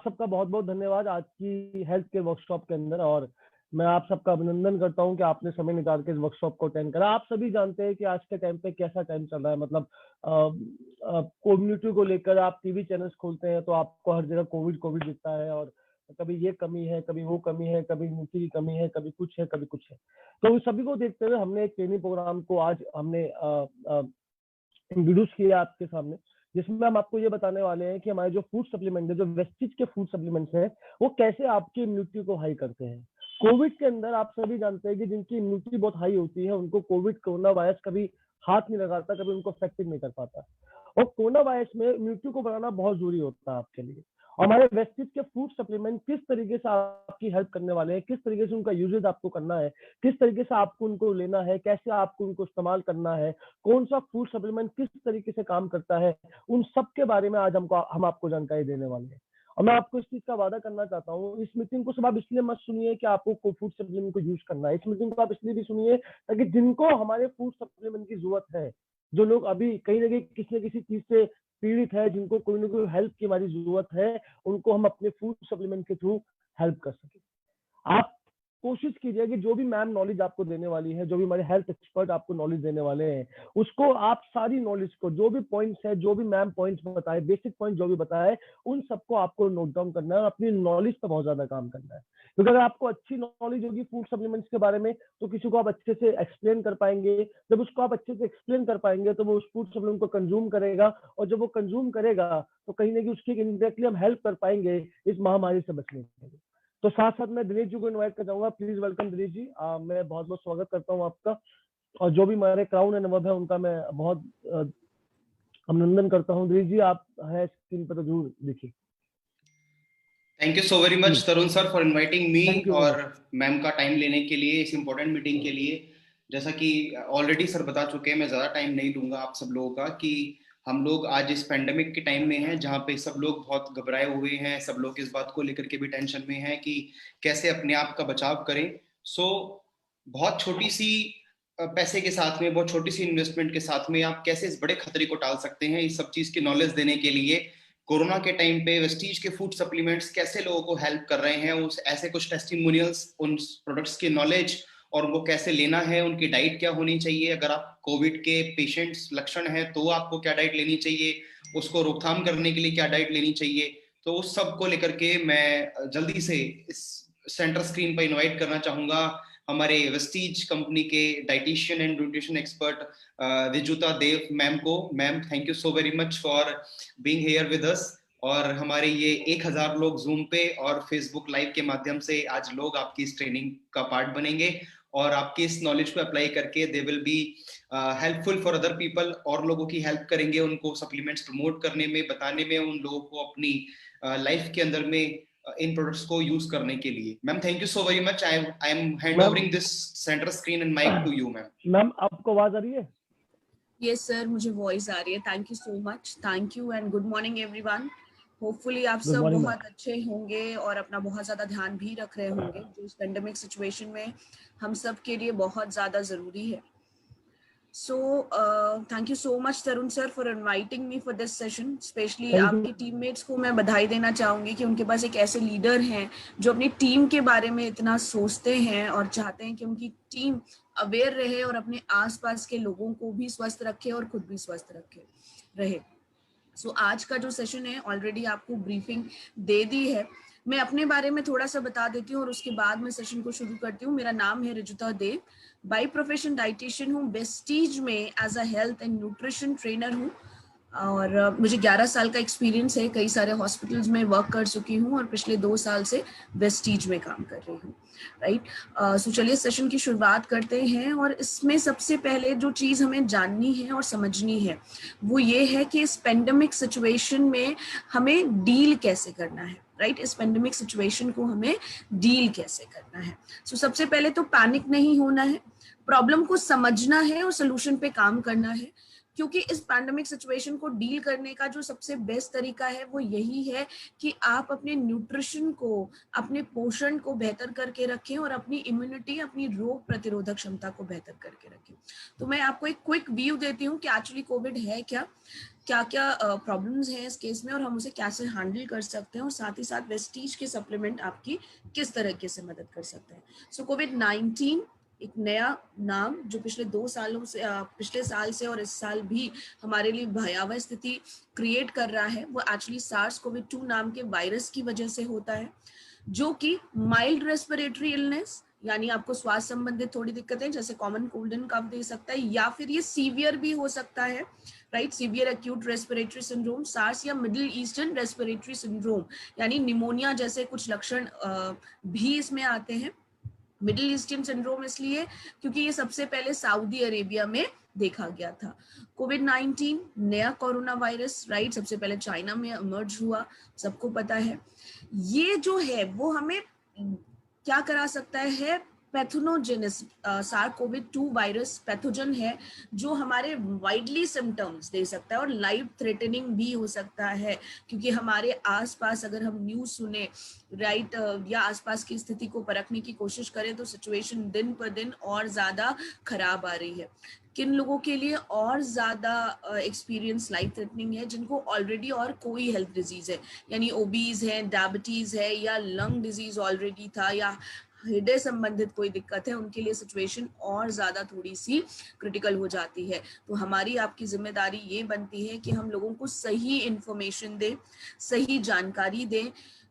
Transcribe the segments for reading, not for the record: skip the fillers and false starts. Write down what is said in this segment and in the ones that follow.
सबका बहुत बहुत धन्यवाद आज की हेल्थ के वर्कशॉप के अंदर। और मैं आप सबका अभिनंदन करता हूं कि आपने समय निकाल के इस वर्कशॉप को अटेंड करा। आप सभी जानते हैं कि आज के टाइम पे कैसा टाइम चल रहा है, मतलब कम्युनिटी को लेकर आप टीवी चैनल्स खोलते हैं तो आपको हर जगह कोविड कोविड दिखता है, और कभी ये कमी है, कभी वो कमी है, कभी नीति की कमी है, कभी कुछ है, कभी कुछ है। तो उन सभी को देखते हुए हमने एक ट्रेनिंग प्रोग्राम को आज हमने इंट्रोड्यूस किया आपके सामने, जिसमें हम आपको ये बताने वाले हैं कि हमारे जो फूड सप्लीमेंट है, जो वेस्टेज के फूड सप्लीमेंट्स हैं, वो कैसे आपकी इम्यूनिटी को हाई करते हैं। कोविड के अंदर आप सभी जानते हैं कि जिनकी इम्यूनिटी बहुत हाई होती है उनको कोविड कोरोना वायरस कभी हाथ नहीं लगाता, कभी उनको अफेक्टेड नहीं कर पाता। और कोरोना वायरस में इम्यूनिटी को बढ़ाना बहुत जरूरी होता है आपके लिए। हमारे वेस्टेज के फूड सप्लीमेंट किस तरीके से आपकी हेल्प करने वाले हैं, किस तरीके से उनका यूजेज आपको करना है, किस तरीके से आपको उनको लेना है, कैसे आपको उनको इस्तेमाल करना है, कौन सा फूड सप्लीमेंट किस तरीके से काम करता है, उन सब के बारे में आज हम आपको जानकारी देने वाले हैं। और मैं आपको इस चीज का वादा करना चाहता हूँ, इस मीटिंग को सिर्फ आप इसलिए मत सुनिए कि आपको फूड सप्लीमेंट को यूज करना है। इस मीटिंग को आप इसलिए भी सुनिए ताकि जिनको हमारे फूड सप्लीमेंट की जरूरत है, जो लोग अभी कहीं ना कहीं किसी न किसी चीज से पीड़ित है, जिनको कोई ना कोई हेल्प की हमारी जरूरत है, उनको हम अपने फूड सप्लीमेंट के थ्रू हेल्प कर सके। आप कोशिश कीजिए कि जो भी मैम नॉलेज आपको देने वाली है, जो भी हमारे हेल्थ एक्सपर्ट आपको नॉलेज देने वाले हैं, उसको आप सारी नॉलेज को, जो भी पॉइंट्स है, जो भी मैम पॉइंट्स बताए, बेसिक पॉइंट जो भी बताए, उन सबको आपको नोट डाउन करना है और अपनी नॉलेज पर बहुत ज्यादा काम करना है। क्योंकि अगर आपको अच्छी नॉलेज होगी फूड सप्लीमेंट्स के बारे में तो किसी को आप अच्छे से एक्सप्लेन कर पाएंगे। जब उसको आप अच्छे से एक्सप्लेन कर पाएंगे तो वो उस फूड सप्लीमेंट को कंज्यूम करेगा, और जब वो कंज्यूम करेगा तो कहीं ना कहीं उसकी इंडायरेक्टली हम हेल्प कर पाएंगे इस महामारी से बचने के लिए। तो साथ साथ मैं दिनेश जी को इनवाइट कर जाऊंगा। Please welcome Dinesh ji. मैं बहुत बहुत स्वागत करता हूं आपका, और जो भी हमारे क्राउन एंड नवाब है उनका मैं बहुत अभिनंदन करता हूं। दिनेश जी आप है स्क्रीन पर तो जरूर देखिए। Thank you so very much Tarun sir for inviting me और मैम का टाइम लेने के लिए इस इम्पोर्टेंट मीटिंग के लिए। जैसा कि ऑलरेडी सर बता चुके हैं, मैं ज़्यादा टाइम नहीं लूंगा आप सब लोगों का, कि हम लोग आज इस पेंडेमिक के टाइम में हैं जहाँ पे सब लोग बहुत घबराए हुए हैं, सब लोग इस बात को लेकर के भी टेंशन में हैं कि कैसे अपने आप का बचाव करें। बहुत छोटी सी पैसे के साथ में, बहुत छोटी सी इन्वेस्टमेंट के साथ में आप कैसे इस बड़े खतरे को टाल सकते हैं, इस सब चीज़ की नॉलेज देने के लिए कोरोना के टाइम पे वेस्टीज के फूड सप्लीमेंट्स कैसे लोगों को हेल्प कर रहे हैं, उस ऐसे कुछ टेस्टिमोनियल्स, उन प्रोडक्ट्स की नॉलेज और उनको कैसे लेना है, उनकी डाइट क्या होनी चाहिए, अगर आप कोविड के पेशेंट्स लक्षण है तो आपको क्या डाइट लेनी चाहिए, उसको रोकथाम करने के लिए क्या डाइट लेनी चाहिए। तो उस सब को लेकर के मैं जल्दी से इस सेंटर स्क्रीन पर इन्वाइट करना चाहूंगा हमारे वेस्टीज कंपनी के dietitian and nutrition expert Rijuta Dev ma'am को। Ma'am thank you so very much for being here with us. और हमारे ये 1000 लोग जूम पे और फेसबुक लाइव के माध्यम से आज लोग आपकी इस ट्रेनिंग का पार्ट बनेंगे और आपके इस नॉलेज को अप्लाई करके they will be helpful for other people, और लोगों की हेल्प करेंगे उनको सप्लीमेंट्स प्रमोट करने में, बताने में, उन लोगों को अपनी लाइफ के अंदर में इन प्रोडक्ट्स को यूज करने के लिए। Ma'am thank you so very much. I am hand overing this centre screen and mic to you. Ma'am आपको आवाज आ रही है? यस सर, मुझे वॉइस आ रही है। Thank you so much, thank you and good morning everyone. Hopefully आप सब बहुत अच्छे होंगे और अपना बहुत ज़्यादा ध्यान भी रख रहे होंगे, जो इस पेंडेमिक सिचुएशन में हम सब के लिए बहुत ज़्यादा ज़रूरी है। So thank you so much Tarun sir for inviting me for this session. Especially आपके टीममेट्स को मैं बधाई देना चाहूँगी कि उनके पास एक ऐसे लीडर हैं जो अपनी टीम के बारे में इतना सोचते हैं और चाहते हैं कि उनकी टीम अवेयर रहे और अपने आसपास के लोगों को भी स्वस्थ रखे और खुद भी स्वस्थ रहे। So आज का जो सेशन है ऑलरेडी आपको ब्रीफिंग दे दी है। मैं अपने बारे में थोड़ा सा बता देती हूँ और उसके बाद मैं सेशन को शुरू करती हूँ। मेरा नाम है Rijuta Dev, by profession dietitian हूँ, वेस्टीज में as a health and nutrition trainer हूँ और मुझे 11 साल का एक्सपीरियंस है। कई सारे हॉस्पिटल्स में वर्क कर चुकी हूँ और पिछले 2 साल से वेस्टीज में काम कर रही हूँ। राइट, सो चलिए सेशन की शुरुआत करते हैं। और इसमें सबसे पहले जो चीज़ हमें जाननी है और समझनी है वो ये है कि इस पेंडेमिक सिचुएशन में हमें डील कैसे करना है। राइट, इस पेंडेमिक सिचुएशन को हमें डील कैसे करना है। सो सबसे पहले तो पैनिक नहीं होना है, प्रॉब्लम को समझना है और सोल्यूशन पे काम करना है। क्योंकि इस पैंडेमिक सिचुएशन को डील करने का जो सबसे बेस्ट तरीका है वो यही है कि आप अपने न्यूट्रिशन को, अपने पोषण को बेहतर करके रखें और अपनी इम्यूनिटी, अपनी रोग प्रतिरोधक क्षमता को बेहतर करके रखें। तो मैं आपको एक क्विक व्यू देती हूँ कि एक्चुअली कोविड है क्या क्या प्रॉब्लम्स हैं इस केस में और हम उसे कैसे हैंडल कर सकते हैं, और साथ ही साथ वेस्टीज के सप्लीमेंट आपकी किस तरीके से मदद कर सकते हैं। सो कोविड-19 एक नया नाम जो पिछले 2 सालों से, पिछले साल से और इस साल भी हमारे लिए भयावह स्थिति क्रिएट कर रहा है, वो एक्चुअली SARS-CoV-2 नाम के वायरस की वजह से होता है, जो कि माइल्ड रेस्पिरेटरी इलनेस, यानी आपको श्वास संबंधित थोड़ी दिक्कतें जैसे कॉमन कोल्ड एंड कफ दे सकता है, या फिर ये सीवियर भी हो सकता है, right, severe acute respiratory syndrome, SARS या मिडिल ईस्टर्न रेस्पिरेटरी सिंड्रोम, यानी निमोनिया जैसे कुछ लक्षण भी इसमें आते हैं। मिडिल ईस्टर्न सिंड्रोम इसलिए क्योंकि ये सबसे पहले सऊदी अरेबिया में देखा गया था। कोविड-19 नया कोरोना वायरस, राइट, सबसे पहले चाइना में इमर्ज हुआ, सबको पता है। ये जो है वो हमें क्या करा सकता है, पैथोनोजेनिस, SARS-CoV-2 वायरस पैथोजन है जो हमारे वाइडली सिम्टम्स दे सकता है और लाइफ थ्रेटनिंग भी हो सकता है, क्योंकि हमारे आसपास अगर हम न्यूज़ सुने, राइट, या आसपास की स्थिति को परखने की कोशिश करें तो सिचुएशन दिन पर दिन और ज़्यादा खराब आ रही है। किन लोगों के लिए और ज़्यादा एक्सपीरियंस लाइफ थ्रेटनिंग है, जिनको ऑलरेडी और कोई हेल्थ डिजीज़ है, यानी ओबीज है, डायबिटीज़ है, या लंग डिजीज़ ऑलरेडी था, या हृदय संबंधित कोई दिक्कत है, उनके लिए सिचुएशन और ज़्यादा थोड़ी सी क्रिटिकल हो जाती है। तो हमारी आपकी जिम्मेदारी ये बनती है कि हम लोगों को सही इंफॉर्मेशन दें, सही जानकारी दें,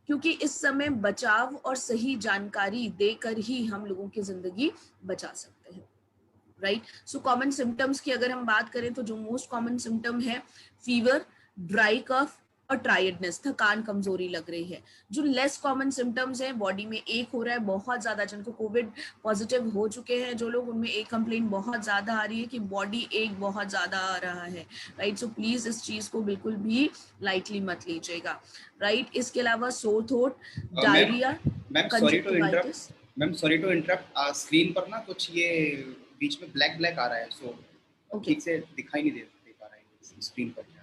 क्योंकि इस समय बचाव और सही जानकारी देकर ही हम लोगों की जिंदगी बचा सकते हैं, राइट। सो कॉमन सिम्टम्स की अगर हम बात करें तो जो मोस्ट कॉमन सिम्टम है फीवर, ड्राई कफ और टायर्डनेस, थकान, कमजोरी लग रही है। जो लेस कॉमन सिम्टम्स है, बॉडी में एक हो रहा है बहुत ज्यादा, जिनको कोविड पॉजिटिव हो चुके हैं जो लोग, उनमें एक कंप्लेंट बहुत ज्यादा आ रही है कि बॉडी एक बहुत ज्यादा आ रहा है, राइट। सो प्लीज इस चीज को बिल्कुल भी लाइटली मत लीजिएगा, राइट। इसके अलावा sore throat, diarrhoea, conjunctivitis. Ma'am sorry to interrupt, screen पर ना कुछ ये बीच में ब्लैक ब्लैक आ रहा है, सो ठीक से दिखाई नहीं दे पा रहा है स्क्रीन पर।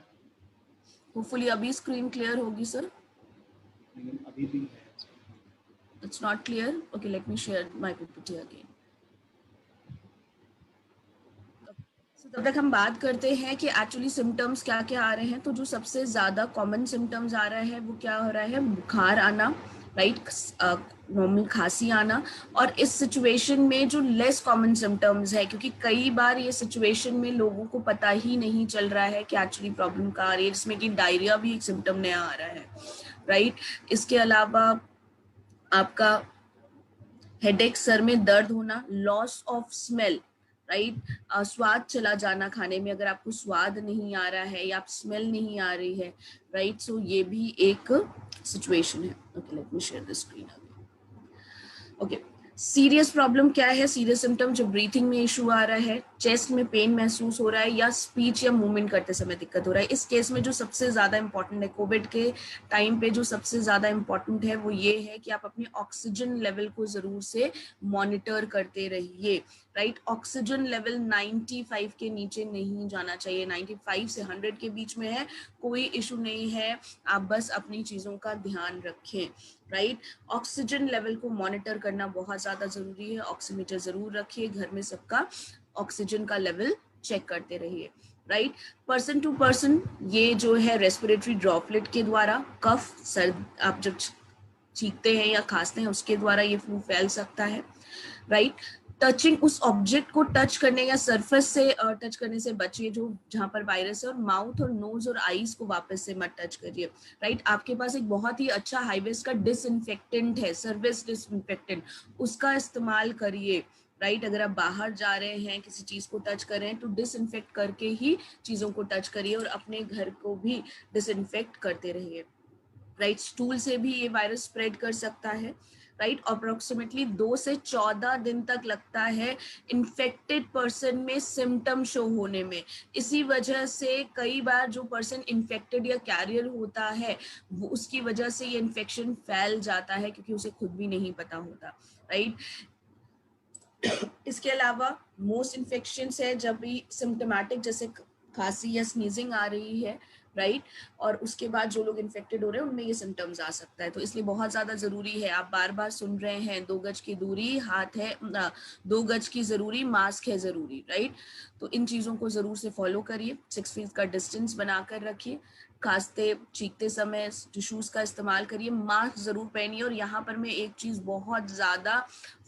होपफुली अभी स्क्रीन क्लियर होगी सर। अभी भी है, it's not clear. Okay, let me share my PPT again. तब तक हम बात करते हैं कि एक्चुअली सिम्टम्स क्या क्या आ रहे हैं। तो जो सबसे ज्यादा कॉमन सिम्टम्स आ रहा है वो क्या हो रहा है, बुखार आना, राइट, नॉर्मल खांसी आना। और इस सिचुएशन में जो लेस कॉमन सिम्टम्स है, क्योंकि कई बार ये सिचुएशन में लोगों को पता ही नहीं चल रहा है कि एक्चुअली प्रॉब्लम क्या आ रही है, जिसमें कि डायरिया भी एक सिम्टम नया आ रहा है, राइट। इसके अलावा आपका हेडेक, सर में दर्द होना, लॉस ऑफ स्मेल, राइट, स्वाद चला जाना खाने में, अगर आपको स्वाद नहीं आ रहा है या आप स्मेल नहीं आ रही है, राइट। सो ये भी एक सिचुएशन है। Okay, let me share the screen again. Okay, serious problem क्या है, सीरियस सिम्टम जो ब्रीथिंग में इशू आ रहा है, चेस्ट में पेन महसूस हो रहा है, या स्पीच या मूवमेंट करते समय दिक्कत हो रहा है। इस केस में जो सबसे ज्यादा इंपॉर्टेंट है, कोविड के टाइम पे जो सबसे ज्यादा इंपॉर्टेंट है वो ये है कि आप अपने ऑक्सीजन लेवल को जरूर से मॉनिटर करते रहिए, राइट। ऑक्सीजन लेवल 95 के नीचे नहीं जाना चाहिए, 95 से 100 के बीच में है, कोई इशू नहीं है, आप बस अपनी चीजों का ध्यान रखें, राइट। ऑक्सीजन लेवल को मॉनिटर करना बहुत ज्यादा जरूरी है, ऑक्सीमीटर जरूर रखिए, घर में सबका ऑक्सीजन का लेवल चेक करते रहिए, राइट। पर्सन टू पर्सन ये जो है रेस्पिरेटरी ड्रॉपलेट के द्वारा, कफ, सर्द, आप जब छींकते हैं या खांसते हैं उसके द्वारा ये फ्लू फैल सकता है, राइट। टचिंग, उस ऑब्जेक्ट को टच करने या सरफेस से टच करने से बचिए जो जहां पर वायरस है, और माउथ और नोज और आईज को वापस से मत टच करिए, राइट। आपके पास एक बहुत ही अच्छा हाईवेस का डिसइंफेक्टेंट है, सर्विस डिसइंफेक्टेंट, उसका इस्तेमाल करिए, राइट। अगर आप बाहर जा रहे हैं, किसी चीज को टच कर रहे हैं तो डिसइंफेक्ट करके ही चीजों को टच करिए, और अपने घर को भी डिसइंफेक्ट करते रहिए, राइट। स्टूल से भी ये वायरस स्प्रेड कर सकता है, राइट। अप्रोक्सीमेटली 2 से 14 दिन तक लगता है इन्फेक्टेड पर्सन में सिम्टम शो होने में। इसी वजह से कई बार जो पर्सन इन्फेक्टेड या कैरियर होता है वो उसकी वजह से ये इन्फेक्शन फैल जाता है, क्योंकि उसे खुद भी नहीं पता होता, राइट। इसके अलावा मोस्ट इन्फेक्शन है जब भी सिम्टोमेटिक, जैसे खांसी या स्नीजिंग आ रही है, राइट, और उसके बाद जो लोग इन्फेक्टेड हो रहे हैं उनमें ये सिम्टम्स आ सकता है। तो इसलिए बहुत ज्यादा जरूरी है, आप बार बार सुन रहे हैं 2 गज की दूरी, हाथ है 2 गज की जरूरी, मास्क है जरूरी, राइट। तो इन चीजों को जरूर से फॉलो करिए, 6 फीट का डिस्टेंस बनाकर रखिए, खांसते चीखते समय टिश्यूज का इस्तेमाल करिए, मास्क जरूर पहनिए। और यहाँ पर मैं एक चीज बहुत ज्यादा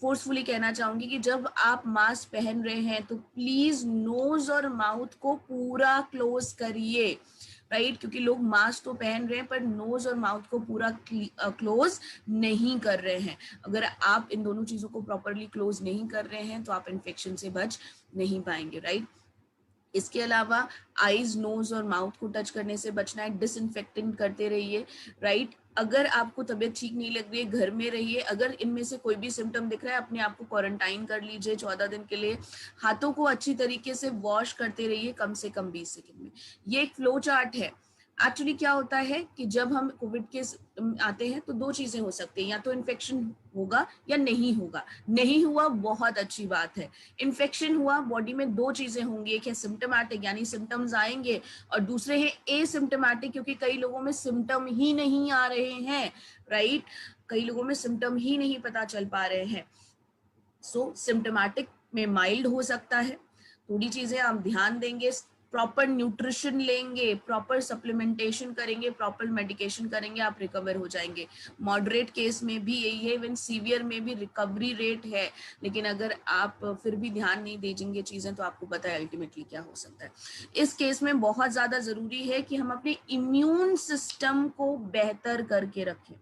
फोर्सफुली कहना चाहूंगी कि जब आप मास्क पहन रहे हैं तो प्लीज नोज और माउथ को पूरा क्लोज करिए, राइट, क्योंकि लोग मास्क तो पहन रहे हैं पर नोज और माउथ को पूरा क्लोज नहीं कर रहे हैं। अगर आप इन दोनों चीजों को प्रॉपरली क्लोज नहीं कर रहे हैं तो आप इन्फेक्शन से बच नहीं पाएंगे, राइट। इसके अलावा आईज, नोज और माउथ को टच करने से बचना है, डिसइंफेक्टेंट करते रहिए, राइट। अगर आपको तबीयत ठीक नहीं लग रही है घर में रहिए, अगर इनमें से कोई भी सिम्टम दिख रहा है अपने आप को क्वारंटाइन कर लीजिए 14 दिन के लिए। हाथों को अच्छी तरीके से वॉश करते रहिए कम से कम 20 सेकंड में। ये एक फ्लो चार्ट है। एक्चुअली क्या होता है कि जब हम कोविड के आते हैं तो 2 चीजें हो सकती है, या तो इन्फेक्शन होगा या नहीं होगा। नहीं हुआ बहुत अच्छी बात है, इन्फेक्शन हुआ बॉडी में 2 चीजें होंगी, एक है सिम्टोमेटिक यानी सिम्टम्स आएंगे, और दूसरे है एसिम्टोमेटिक क्योंकि कई लोगों में सिम्टम ही नहीं आ रहे हैं, राइट, कई लोगों में सिम्टम ही नहीं पता चल पा रहे हैं। सो सिम्टोमेटिक में माइल्ड हो सकता है, थोड़ी चीजें आप ध्यान देंगे, प्रॉपर न्यूट्रिशन लेंगे, प्रॉपर सप्लीमेंटेशन करेंगे, प्रॉपर मेडिकेशन करेंगे, आप रिकवर हो जाएंगे। मॉडरेट केस में भी यही है, इवन सीवियर में भी रिकवरी रेट है, लेकिन अगर आप फिर भी ध्यान नहीं दीजिएंगे चीजें तो आपको पता है अल्टीमेटली क्या हो सकता है। इस केस में बहुत ज्यादा जरूरी है कि हम अपने इम्यून सिस्टम को बेहतर करके रखें।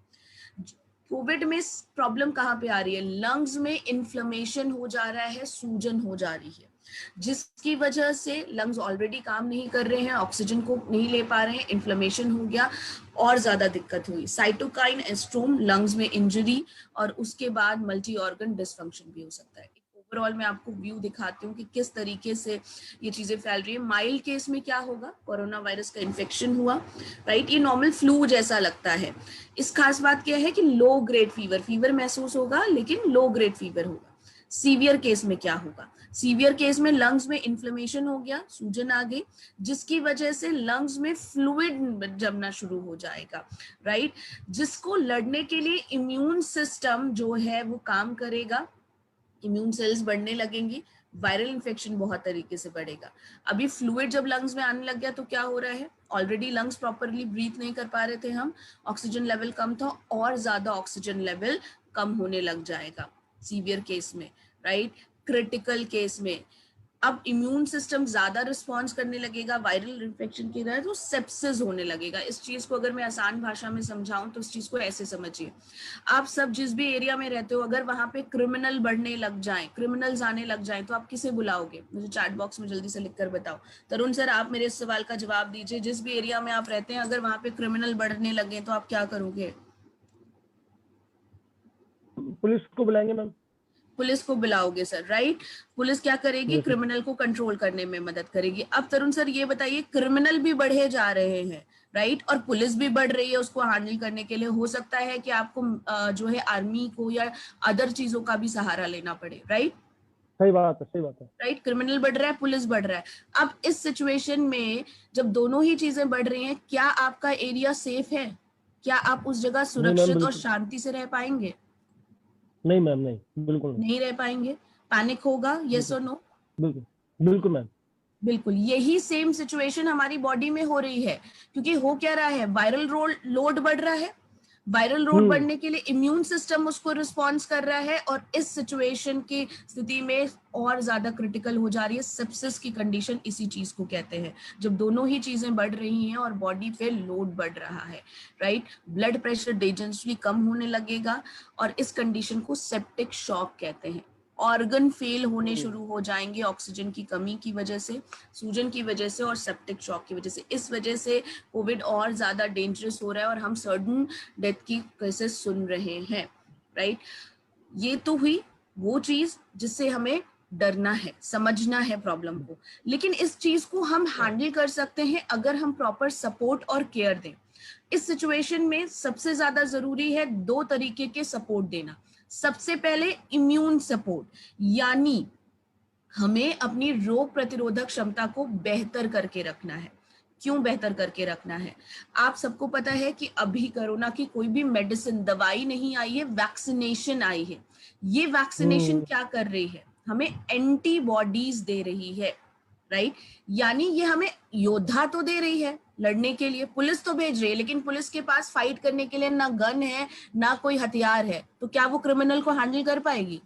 कोविड में प्रॉब्लम कहाँ पे आ रही है, लंग्स में इन्फ्लेमेशन हो जा रहा है, सूजन हो जा रही है, जिसकी वजह से लंग्स ऑलरेडी काम नहीं कर रहे हैं, ऑक्सीजन को नहीं ले पा रहे हैं, इन्फ्लेमेशन हो गया और ज्यादा दिक्कत हुई, साइटोकाइन एस्ट्रोम, लंग्स में इंजरी, और उसके बाद मल्टी ऑर्गन डिसफंक्शन भी हो सकता है। ओवरऑल मैं आपको व्यू दिखाती हूँ कि किस तरीके से ये चीजें फैल रही है। माइल्ड केस में क्या होगा, कोरोना वायरस का इन्फेक्शन हुआ, राइट, ये नॉर्मल फ्लू जैसा लगता है। इस खास बात क्या है कि लो ग्रेड फीवर महसूस होगा लेकिन लो ग्रेड फीवर होगा। सीवियर केस में क्या होगा, सीवियर केस में लंग्स में इन्फ्लेमेशन हो गया, सूजन आ गई, जिसकी वजह से लंग्स में फ्लूइड जमना शुरू हो जाएगा, राइट, जिसको लड़ने के लिए इम्यून सिस्टम जो है वो काम करेगा, इम्यून सेल्स बढ़ने लगेंगी, वायरल इन्फेक्शन बहुत तरीके से बढ़ेगा। अभी फ्लूइड जब लंग्स में आने लग गया तो क्या हो रहा है, ऑलरेडी लंग्स प्रॉपरली ब्रीथ नहीं कर पा रहे थे हम, ऑक्सीजन लेवल कम था और ज्यादा ऑक्सीजन लेवल कम होने लग जाएगा सीवियर केस में, राइट। क्रिटिकल केस में अब इम्यून सिस्टम ज्यादा रिस्पॉन्स करने लगेगा, वायरल इन्फेक्शन की तरह, तो सेप्सिस होने लगेगा। इस चीज को अगर मैं आसान भाषा में समझाऊं तो इस चीज को ऐसे समझिए, आप सब जिस भी एरिया में रहते हो अगर वहां पे क्रिमिनल बढ़ने लग जाएं, क्रिमिनल्स आने लग जाएं, तो आप किसे बुलाओगे, मुझे चैट बॉक्स में जल्दी से लिखकर बताओ। तरुण सर आप मेरे इस सवाल का जवाब दीजिए, जिस भी एरिया में आप रहते हैं अगर वहां पे क्रिमिनल बढ़ने लगे तो आप क्या करोगे? पुलिस को बुलाएंगे मैम। पुलिस को बुलाओगे सर, राइट। पुलिस क्या करेगी, क्रिमिनल को कंट्रोल करने में मदद करेगी। अब तरुण सर ये बताइए, क्रिमिनल भी बढ़े जा रहे हैं, राइट, और पुलिस भी बढ़ रही है उसको हैंडल करने के लिए, हो सकता है कि आपको जो है आर्मी को या अदर चीजों का भी सहारा लेना पड़े, राइट। सही बात है, सही बात है, राइट, क्रिमिनल बढ़ रहा है, पुलिस बढ़ रहा है। अब इस सिचुएशन में जब दोनों ही चीजें बढ़ रही हैं, क्या आपका एरिया सेफ है? क्या आप उस जगह सुरक्षित और शांति से रह पाएंगे? नहीं मैम, नहीं, बिल्कुल नहीं रह पाएंगे, पैनिक होगा, यस और नो? बिल्कुल बिल्कुल मैम, बिल्कुल यही सेम सिचुएशन हमारी बॉडी में हो रही है, क्योंकि हो क्या रहा है, वायरल लोड बढ़ रहा है, वायरल लोड बढ़ने के लिए इम्यून सिस्टम उसको रिस्पॉन्स कर रहा है, और इस सिचुएशन की स्थिति में और ज्यादा क्रिटिकल हो जा रही है सेप्सिस की कंडीशन, इसी चीज को कहते हैं, जब दोनों ही चीजें बढ़ रही हैं और बॉडी पे लोड बढ़ रहा है, राइट। ब्लड प्रेशर डेंजरसली कम होने लगेगा, और इस कंडीशन को सेप्टिक शॉक कहते हैं। ऑर्गन फेल होने शुरू हो जाएंगे ऑक्सीजन की कमी की वजह से, सूजन की वजह से और सेप्टिक शॉक की वजह से। इस वजह से कोविड और ज्यादा डेंजरस हो रहा है और हम सडन डेथ की केसेस सुन रहे हैं, राइट। ये तो हुई वो चीज जिससे हमें डरना है, समझना है प्रॉब्लम को, लेकिन इस चीज को हम हैंडल कर सकते हैं अगर हम प्रॉपर सपोर्ट और केयर दें। इस सिचुएशन में सबसे ज्यादा जरूरी है 2 तरीके के सपोर्ट देना। सबसे पहले इम्यून सपोर्ट, यानी हमें अपनी रोग प्रतिरोधक क्षमता को बेहतर करके रखना है। क्यों बेहतर करके रखना है? आप सबको पता है कि अभी कोरोना की कोई भी मेडिसिन, दवाई नहीं आई है, वैक्सीनेशन आई है। ये वैक्सीनेशन क्या कर रही है? हमें एंटीबॉडीज दे रही है, राइट? यानी ये हमें योद्धा तो दे रही है लड़ने के लिए, पुलिस तो भेज रही है, लेकिन पुलिस के पास फाइट करने के लिए ना गन है ना कोई हथियार है, तो क्या वो क्रिमिनल को हैंडल कर पाएगी?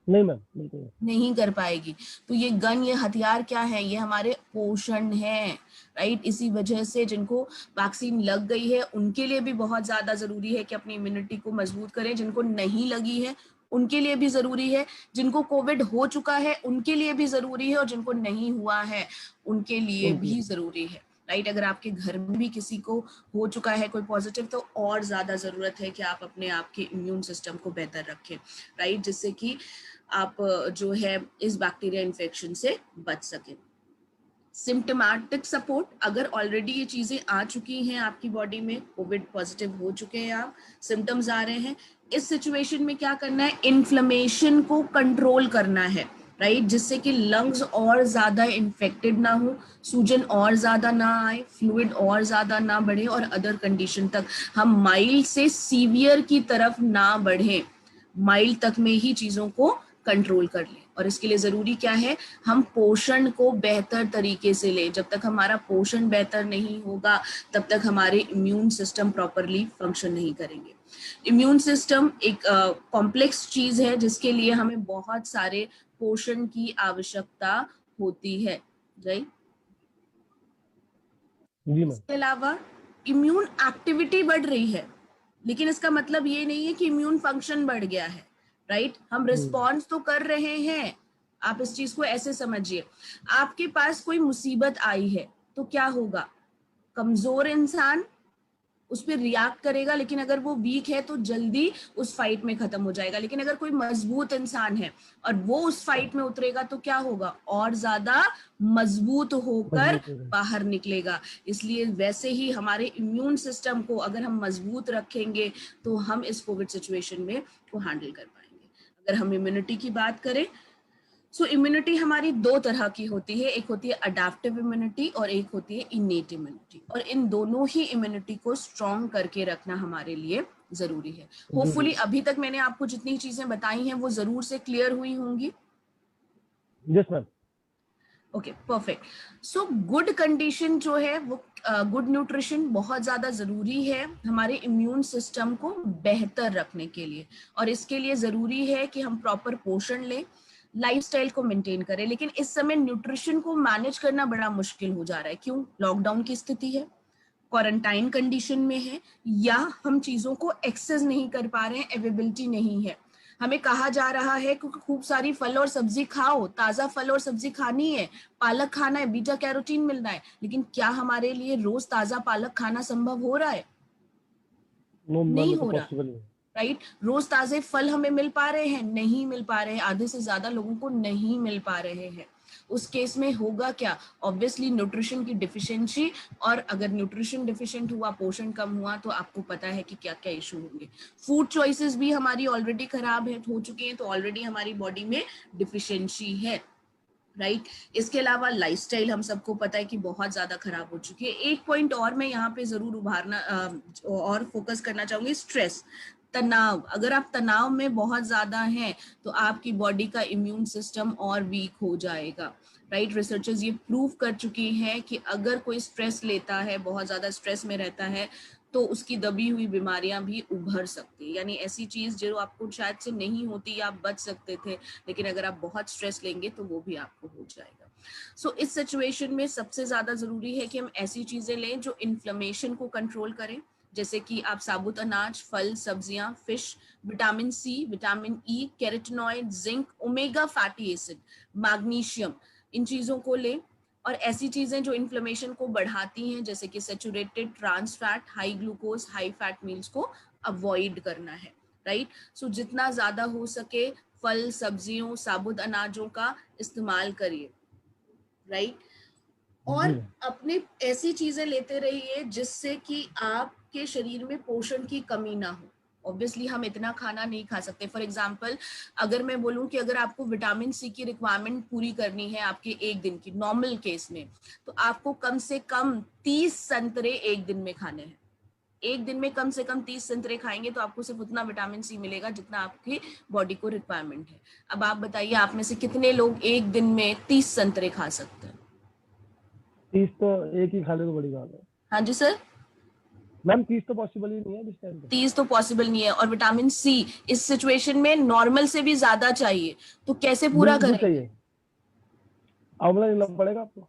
नहीं मैम, बिल्कुल नहीं कर पाएगी। तो ये गन, ये हथियार क्या है? ये हमारे पोषण है, राइट? इसी वजह से जिनको वैक्सीन लग गई है उनके लिए भी बहुत ज्यादा जरूरी है कि अपनी इम्यूनिटी को मजबूत करें। जिनको नहीं लगी है उनके लिए भी जरूरी है, जिनको कोविड हो चुका है उनके लिए भी जरूरी है, और जिनको नहीं हुआ है उनके लिए भी जरूरी है, राइट? अगर आपके घर में भी किसी को हो चुका है कोई पॉजिटिव, तो और ज्यादा जरूरत है कि आप अपने आप के इम्यून सिस्टम को बेहतर रखें, राइट? जिससे कि आप जो है इस बैक्टीरिया इन्फेक्शन से बच सके। सिम्टोमेटिक सपोर्ट, अगर ऑलरेडी ये चीजें आ चुकी हैं आपकी बॉडी में, कोविड पॉजिटिव हो चुके हैं आप, सिम्टम्स आ रहे हैं, इस सिचुएशन में क्या करना है? इन्फ्लेमेशन को कंट्रोल करना है, राइट? जिससे कि लंग्स और ज्यादा इन्फेक्टेड ना हो, सूजन और ज्यादा ना आए, फ्लूइड और ज्यादा ना बढ़े, और अदर कंडीशन तक हम माइल्ड से सीवियर की तरफ ना बढ़े, माइल्ड तक में ही चीजों को कंट्रोल कर लें। और इसके लिए जरूरी क्या है? हम पोषण को बेहतर तरीके से लें। जब तक हमारा पोषण बेहतर नहीं होगा तब तक हमारे इम्यून सिस्टम प्रॉपरली फंक्शन नहीं करेंगे। इम्यून सिस्टम एक कॉम्प्लेक्स चीज है जिसके लिए हमें बहुत सारे पोषण की आवश्यकता होती है, राइट? इसके अलावा इम्यून एक्टिविटी बढ़ रही है, लेकिन इसका मतलब ये नहीं है कि इम्यून फंक्शन बढ़ गया है, राइट? हम रिस्पॉन्स तो कर रहे हैं। आप इस चीज को ऐसे समझिए, आपके पास कोई मुसीबत आई है तो क्या होगा? कमजोर इंसान उस पर रिएक्ट करेगा, लेकिन अगर वो वीक है तो जल्दी उस फाइट में खत्म हो जाएगा। लेकिन अगर कोई मजबूत इंसान है और वो उस फाइट में उतरेगा तो क्या होगा? और ज्यादा मजबूत होकर बाहर निकलेगा। इसलिए वैसे ही हमारे इम्यून सिस्टम को अगर हम मजबूत रखेंगे तो हम इस कोविड सिचुएशन में को हैंडल कर पाएंगे। अगर हम इम्यूनिटी की बात करें, सो इम्यूनिटी हमारी दो तरह की होती है, एक होती है अडैप्टिव इम्यूनिटी और एक होती है इनेट इम्यूनिटी, और इन दोनों ही इम्यूनिटी को स्ट्रॉन्ग करके रखना हमारे लिए जरूरी है। होपफुली अभी तक मैंने आपको जितनी चीजें बताई हैं वो जरूर से क्लियर हुई होंगी। Yes ma'am. Okay, perfect. So good condition जो है वो गुड न्यूट्रिशन बहुत ज्यादा जरूरी है हमारे इम्यून सिस्टम को बेहतर रखने के लिए, और इसके लिए जरूरी है कि हम प्रॉपर पोषण लें, लाइफस्टाइल को मेंटेन करें। लेकिन इस समय न्यूट्रिशन को मैनेज करना बड़ा मुश्किल हो जा रहा है। क्यों? लॉकडाउन की स्थिति है, क्वारंटाइन कंडीशन में है, या हम चीजों को एक्सेस नहीं कर पा रहे हैं, अवेलेबिलिटी नहीं है। हमें कहा जा रहा है कि खूब सारी फल और सब्जी खाओ, ताजा फल और सब्जी खानी है, पालक खाना है, बीटा कैरोटीन मिलना है, लेकिन क्या हमारे लिए रोज ताजा पालक खाना संभव हो रहा है? नहीं हो रहा, राइट? रोज ताजे फल हमें मिल पा रहे हैं? नहीं मिल पा रहे हैं, आधे से ज्यादा लोगों को नहीं मिल पा रहे हैं। उस केस में होगा क्या? ऑब्वियसली न्यूट्रिशन की डिफिशियंसी, और अगर न्यूट्रिशन डिफिशिएंट हुआ, पोषण कम हुआ, तो आपको पता है कि क्या क्या इशू होंगे। फूड चॉइसेस भी हमारी ऑलरेडी खराब है, हो चुकी हैं, तो ऑलरेडी हमारी बॉडी में डिफिशियंसी है, राइट? इसके अलावा लाइफस्टाइल हम सबको पता है कि बहुत ज्यादा खराब हो चुकी है। एक पॉइंट और मैं यहाँ पे जरूर उभारना और फोकस करना चाहूंगी, स्ट्रेस, तनाव। अगर आप तनाव में बहुत ज्यादा हैं तो आपकी बॉडी का इम्यून सिस्टम और वीक हो जाएगा, राइट? रिसर्चर्स ये प्रूव कर चुकी हैं कि अगर कोई स्ट्रेस लेता है, बहुत ज्यादा स्ट्रेस में रहता है, तो उसकी दबी हुई बीमारियां भी उभर सकती है। यानी ऐसी चीज जो आपको शायद से नहीं होती, आप बच सकते थे, लेकिन अगर आप बहुत स्ट्रेस लेंगे तो वो भी आपको हो जाएगा। सो इस सिचुएशन में सबसे ज्यादा जरूरी है कि हम ऐसी चीजें लें जो इन्फ्लेमेशन को कंट्रोल करें, जैसे कि आप साबुत अनाज, फल, सब्जियां, fish, vitamin C, vitamin E, carotenoid, zinc, omega fatty acid, magnesium, इन चीजों को लें। और ऐसी चीजें जो इन्फ्लेमेशन को बढ़ाती हैं, जैसे कि saturated, trans fat, high glucose, high fat meals को अवॉइड करना है, राइट? सो जितना ज्यादा हो सके फल, सब्जियों, साबुत अनाजों का इस्तेमाल करिए, राइट? और अपने ऐसी चीजें लेते रहिए जिससे कि आपके शरीर में पोषण की कमी ना हो। ऑब्वियसली हम इतना खाना नहीं खा सकते। फॉर एग्जाम्पल अगर मैं बोलूं कि अगर आपको विटामिन सी की रिक्वायरमेंट पूरी करनी है आपके एक दिन की नॉर्मल केस में, तो आपको कम से कम 30 संतरे एक दिन में खाने हैं। एक दिन में कम से कम 30 संतरे खाएंगे तो आपको सिर्फ उतना विटामिन सी मिलेगा जितना आपकी बॉडी को रिक्वायरमेंट है। अब आप बताइए आप में से कितने लोग एक दिन में 30 संतरे खा सकते हैं? 30 तो एक ही खा ले तो बड़ी बात है। हाँ जी सर, मैम 30 तो पॉसिबल ही नहीं है इस टाइम पे। 30 तो पॉसिबल नहीं है, और विटामिन सी इस सिचुएशन में नॉर्मल से भी ज्यादा चाहिए, तो कैसे पूरा बिल्कुल करेंगे? चाहिए, आंवला लेना पड़ेगा आपको।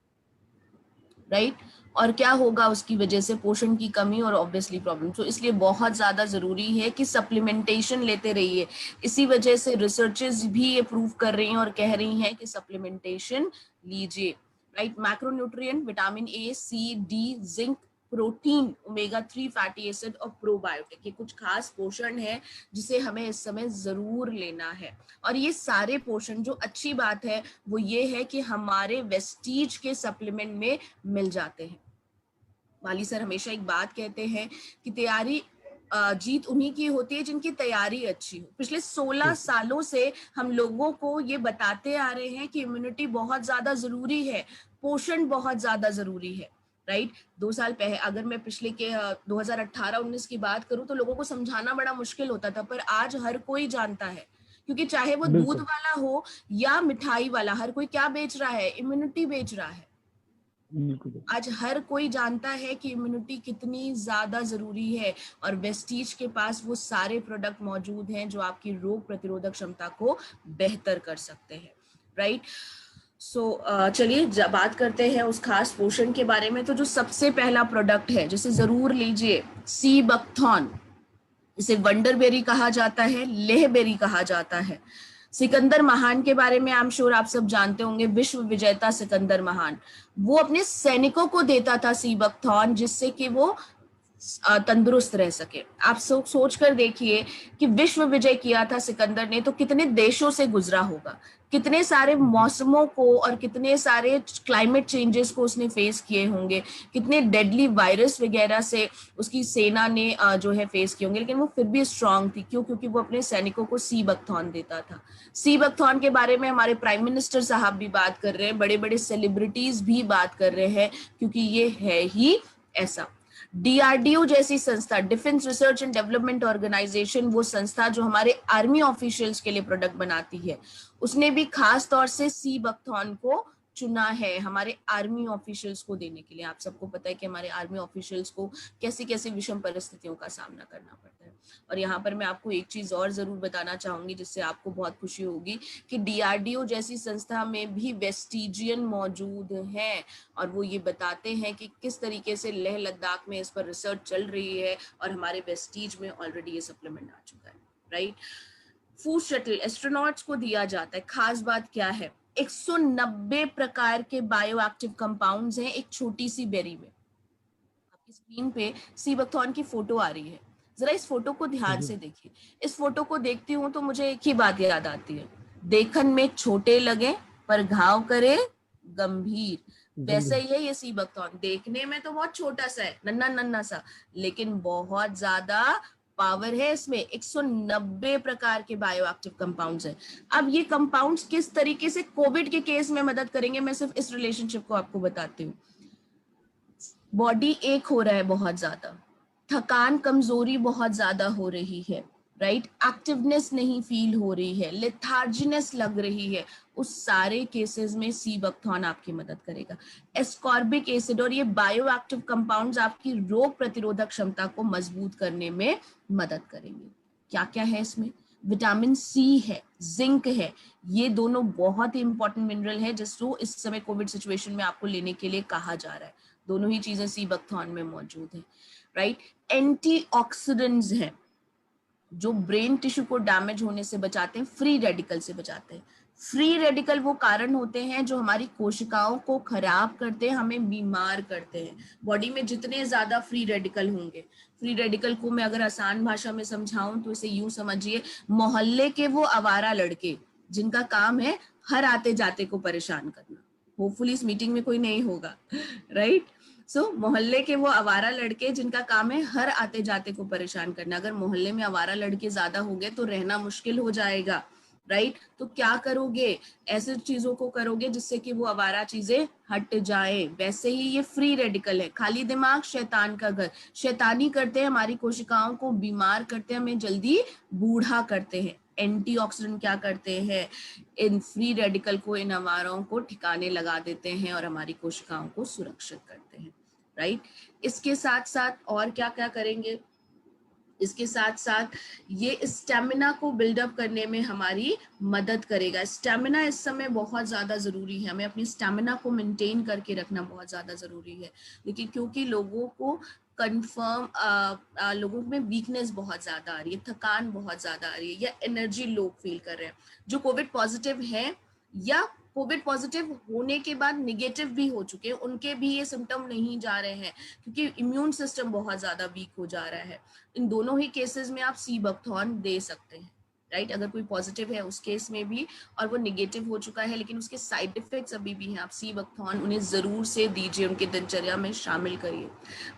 राइट और क्या होगा उसकी वजह से? पोषण की कमी और ऑब्वियसली प्रॉब्लम। तो इसलिए बहुत ज्यादा जरूरी है कि सप्लीमेंटेशन लेते रहिए। इसी वजह से रिसर्चेस भी ये प्रूव कर रही हैं और कह रही हैं कि सप्लीमेंटेशन लीजिए। Right, macronutrient vitamin A, C, D, zinc, protein, omega 3 fatty acid और प्रोबायोटिक, ये कुछ खास पोषण है जिसे हमें इस समय जरूर लेना है। और ये सारे पोषण, जो अच्छी बात है वो ये है कि हमारे वेस्टीज के सप्लीमेंट में मिल जाते हैं। वाली सर हमेशा एक बात कहते हैं कि तैयारी जीत उन्हीं की होती है जिनकी तैयारी अच्छी हो। पिछले 16 सालों से हम लोगों को ये बताते आ रहे हैं कि इम्यूनिटी बहुत ज्यादा जरूरी है, पोषण बहुत ज्यादा जरूरी है। राइट, 2 साल पहले अगर मैं पिछले के 2018-19 की बात करूं तो लोगों को समझाना बड़ा मुश्किल होता था, पर आज हर कोई जानता है, क्योंकि चाहे वो दूध वाला हो या मिठाई वाला, हर कोई क्या बेच रहा है? इम्यूनिटी बेच रहा है। आज हर कोई जानता है कि इम्यूनिटी कितनी ज्यादा जरूरी है, और वेस्टीज के पास वो सारे प्रोडक्ट मौजूद हैं जो आपकी रोग प्रतिरोधक क्षमता को बेहतर कर सकते हैं। राइट, सो चलिए बात करते हैं उस खास पोषण के बारे में। तो जो सबसे पहला प्रोडक्ट है जिसे जरूर लीजिए, सी बकथॉर्न। इसे वंडर बेरी कहा जाता है, लेह बेरी कहा जाता है। सिकंदर महान के बारे में आई एम श्योर आप सब जानते होंगे, विश्व विजेता सिकंदर महान, वो अपने सैनिकों को देता था सी बकथॉर्न, जिससे कि वो तंदुरुस्त रह सके। आप सोच कर देखिए कि विश्व विजय किया था सिकंदर ने, तो कितने देशों से गुजरा होगा, कितने सारे मौसमों को और कितने सारे क्लाइमेट चेंजेस को उसने फेस किए होंगे, कितने डेडली वायरस वगैरह से उसकी सेना ने जो है फेस किए होंगे, लेकिन वो फिर भी स्ट्रांग थी। क्यों? क्योंकि वो अपने सैनिकों को सी बकथॉर्न देता था। सी बकथॉर्न के बारे में हमारे प्राइम मिनिस्टर साहब भी बात कर रहे हैं, बड़े बड़े सेलिब्रिटीज भी बात कर रहे हैं, क्योंकि ये है ही ऐसा। डीआरडीओ जैसी संस्था, defence research and development organisation, वो संस्था जो हमारे आर्मी ऑफिशियल्स के लिए प्रोडक्ट बनाती है, उसने भी खास तौर से सी बकथॉर्न को चुना है हमारे आर्मी ऑफिशियल्स को देने के लिए। आप सबको पता है कि हमारे आर्मी ऑफिशियल्स को कैसी कैसी विषम परिस्थितियों का सामना करना पड़ता है। और यहाँ पर मैं आपको एक चीज और जरूर बताना चाहूंगी जिससे आपको बहुत खुशी होगी कि डीआरडीओ जैसी संस्था में भी वेस्टिजियन मौजूद हैं, और वो ये बताते हैं कि किस तरीके से लेह लद्दाख में इस पर रिसर्च चल रही है, और हमारे वेस्टीज में ऑलरेडी ये सप्लीमेंट आ चुका है। राइट, फूड शटल एस्ट्रोनॉट्स को दिया जाता है। खास बात क्या है? 190 प्रकार के बायो एक्टिव कंपाउंड्स हैं एक छोटी सी बेरी में। आपकी स्क्रीन पे सी बकथॉर्न की फोटो आ रही है, जरा इस फोटो को ध्यान से देखिए। इस फोटो को देखती हूँ तो मुझे एक ही बात याद आती है, देखन में छोटे लगे पर घाव करे गंभीर। वैसे ही है ये सी बकथॉर्न, देखने में तो बहुत छोटा सा है, नन्ना नन्ना सा, लेकिन बहुत ज्यादा पावर है इसमें। 190 प्रकार के बायोएक्टिव कंपाउंड्स हैं। अब ये कंपाउंड्स किस तरीके से कोविड के केस में मदद करेंगे, मैं सिर्फ इस रिलेशनशिप को आपको बताती हूँ। बॉडी एक हो रहा है बहुत ज्यादा, थकान कमजोरी बहुत ज्यादा हो रही है, राइट, एक्टिवनेस नहीं फील हो रही है, लेथार्जीनेस लग रही है, उस सारे केसेस में सी बकथॉर्न आपकी मदद करेगा। एस्कॉर्बिक एसिड और ये बायोएक्टिव कंपाउंड्स आपकी रोग प्रतिरोधक क्षमता को मजबूत करने में मदद करेंगे। क्या क्या है इसमें? विटामिन सी है, जिंक है, ये दोनों बहुत ही इंपॉर्टेंट मिनरल है जिसको इस समय कोविड सिचुएशन में आपको लेने के लिए कहा जा रहा है। दोनों ही चीजें सी बकथॉर्न में मौजूद है। राइट, एंटीऑक्सीडेंट्स हैं जो ब्रेन टिश्यू को डैमेज होने से बचाते हैं, फ्री रेडिकल से बचाते हैं। फ्री रेडिकल वो कारण होते हैं जो हमारी कोशिकाओं को खराब करते हैं, हमें बीमार करते हैं। बॉडी में जितने ज्यादा फ्री रेडिकल होंगे, फ्री रेडिकल को मैं अगर आसान भाषा में समझाऊं तो इसे यूं समझिए, मोहल्ले के वो आवारा लड़के जिनका काम है हर आते जाते को परेशान करना। होपफुली इस मीटिंग में कोई नहीं होगा, राइट। मोहल्ले के वो आवारा लड़के जिनका काम है हर आते जाते को परेशान करना, अगर मोहल्ले में आवारा लड़के ज्यादा हो गए तो रहना मुश्किल हो जाएगा, राइट? तो क्या करोगे? ऐसे चीजों को करोगे जिससे कि वो आवारा चीजें हट जाए। वैसे ही ये फ्री रेडिकल है, खाली दिमाग शैतान का घर, शैतानी करते हैं, हमारी कोशिकाओं को बीमार करते हैं, हमें जल्दी बूढ़ा करते हैं। एंटीऑक्सीडेंट क्या करते हैं? इन फ्री रेडिकल को, इन आवारों को ठिकाने लगा देते हैं और हमारी कोशिकाओं को सुरक्षित करते हैं, राइट? इसके साथ साथ और क्या क्या करेंगे? इसके साथ साथ ये स्टेमिना को बिल्डअप करने में हमारी मदद करेगा। स्टेमिना इस समय बहुत ज़्यादा ज़रूरी है, हमें अपनी स्टेमिना को मेंटेन करके रखना बहुत ज़्यादा ज़रूरी है। लेकिन क्योंकि लोगों को लोगों में वीकनेस बहुत ज़्यादा आ रही है, थकान बहुत ज़्यादा आ रही है, या एनर्जी लो फील कर रहे हैं, जो कोविड पॉजिटिव है या कोविड पॉजिटिव होने के बाद निगेटिव भी हो चुके हैं, उनके भी ये सिम्टम नहीं जा रहे हैं क्योंकि इम्यून सिस्टम बहुत ज्यादा वीक हो जा रहा है। इन दोनों ही केसेस में आप सीबकथॉर्न दे सकते हैं, राइट? अगर कोई पॉजिटिव है उस केस में भी, और वो निगेटिव हो चुका है लेकिन उसके साइड इफेक्ट्स अभी भी हैं, आप सीबकथॉर्न उन्हें जरूर से दीजिए, उनके दिनचर्या में शामिल करिए।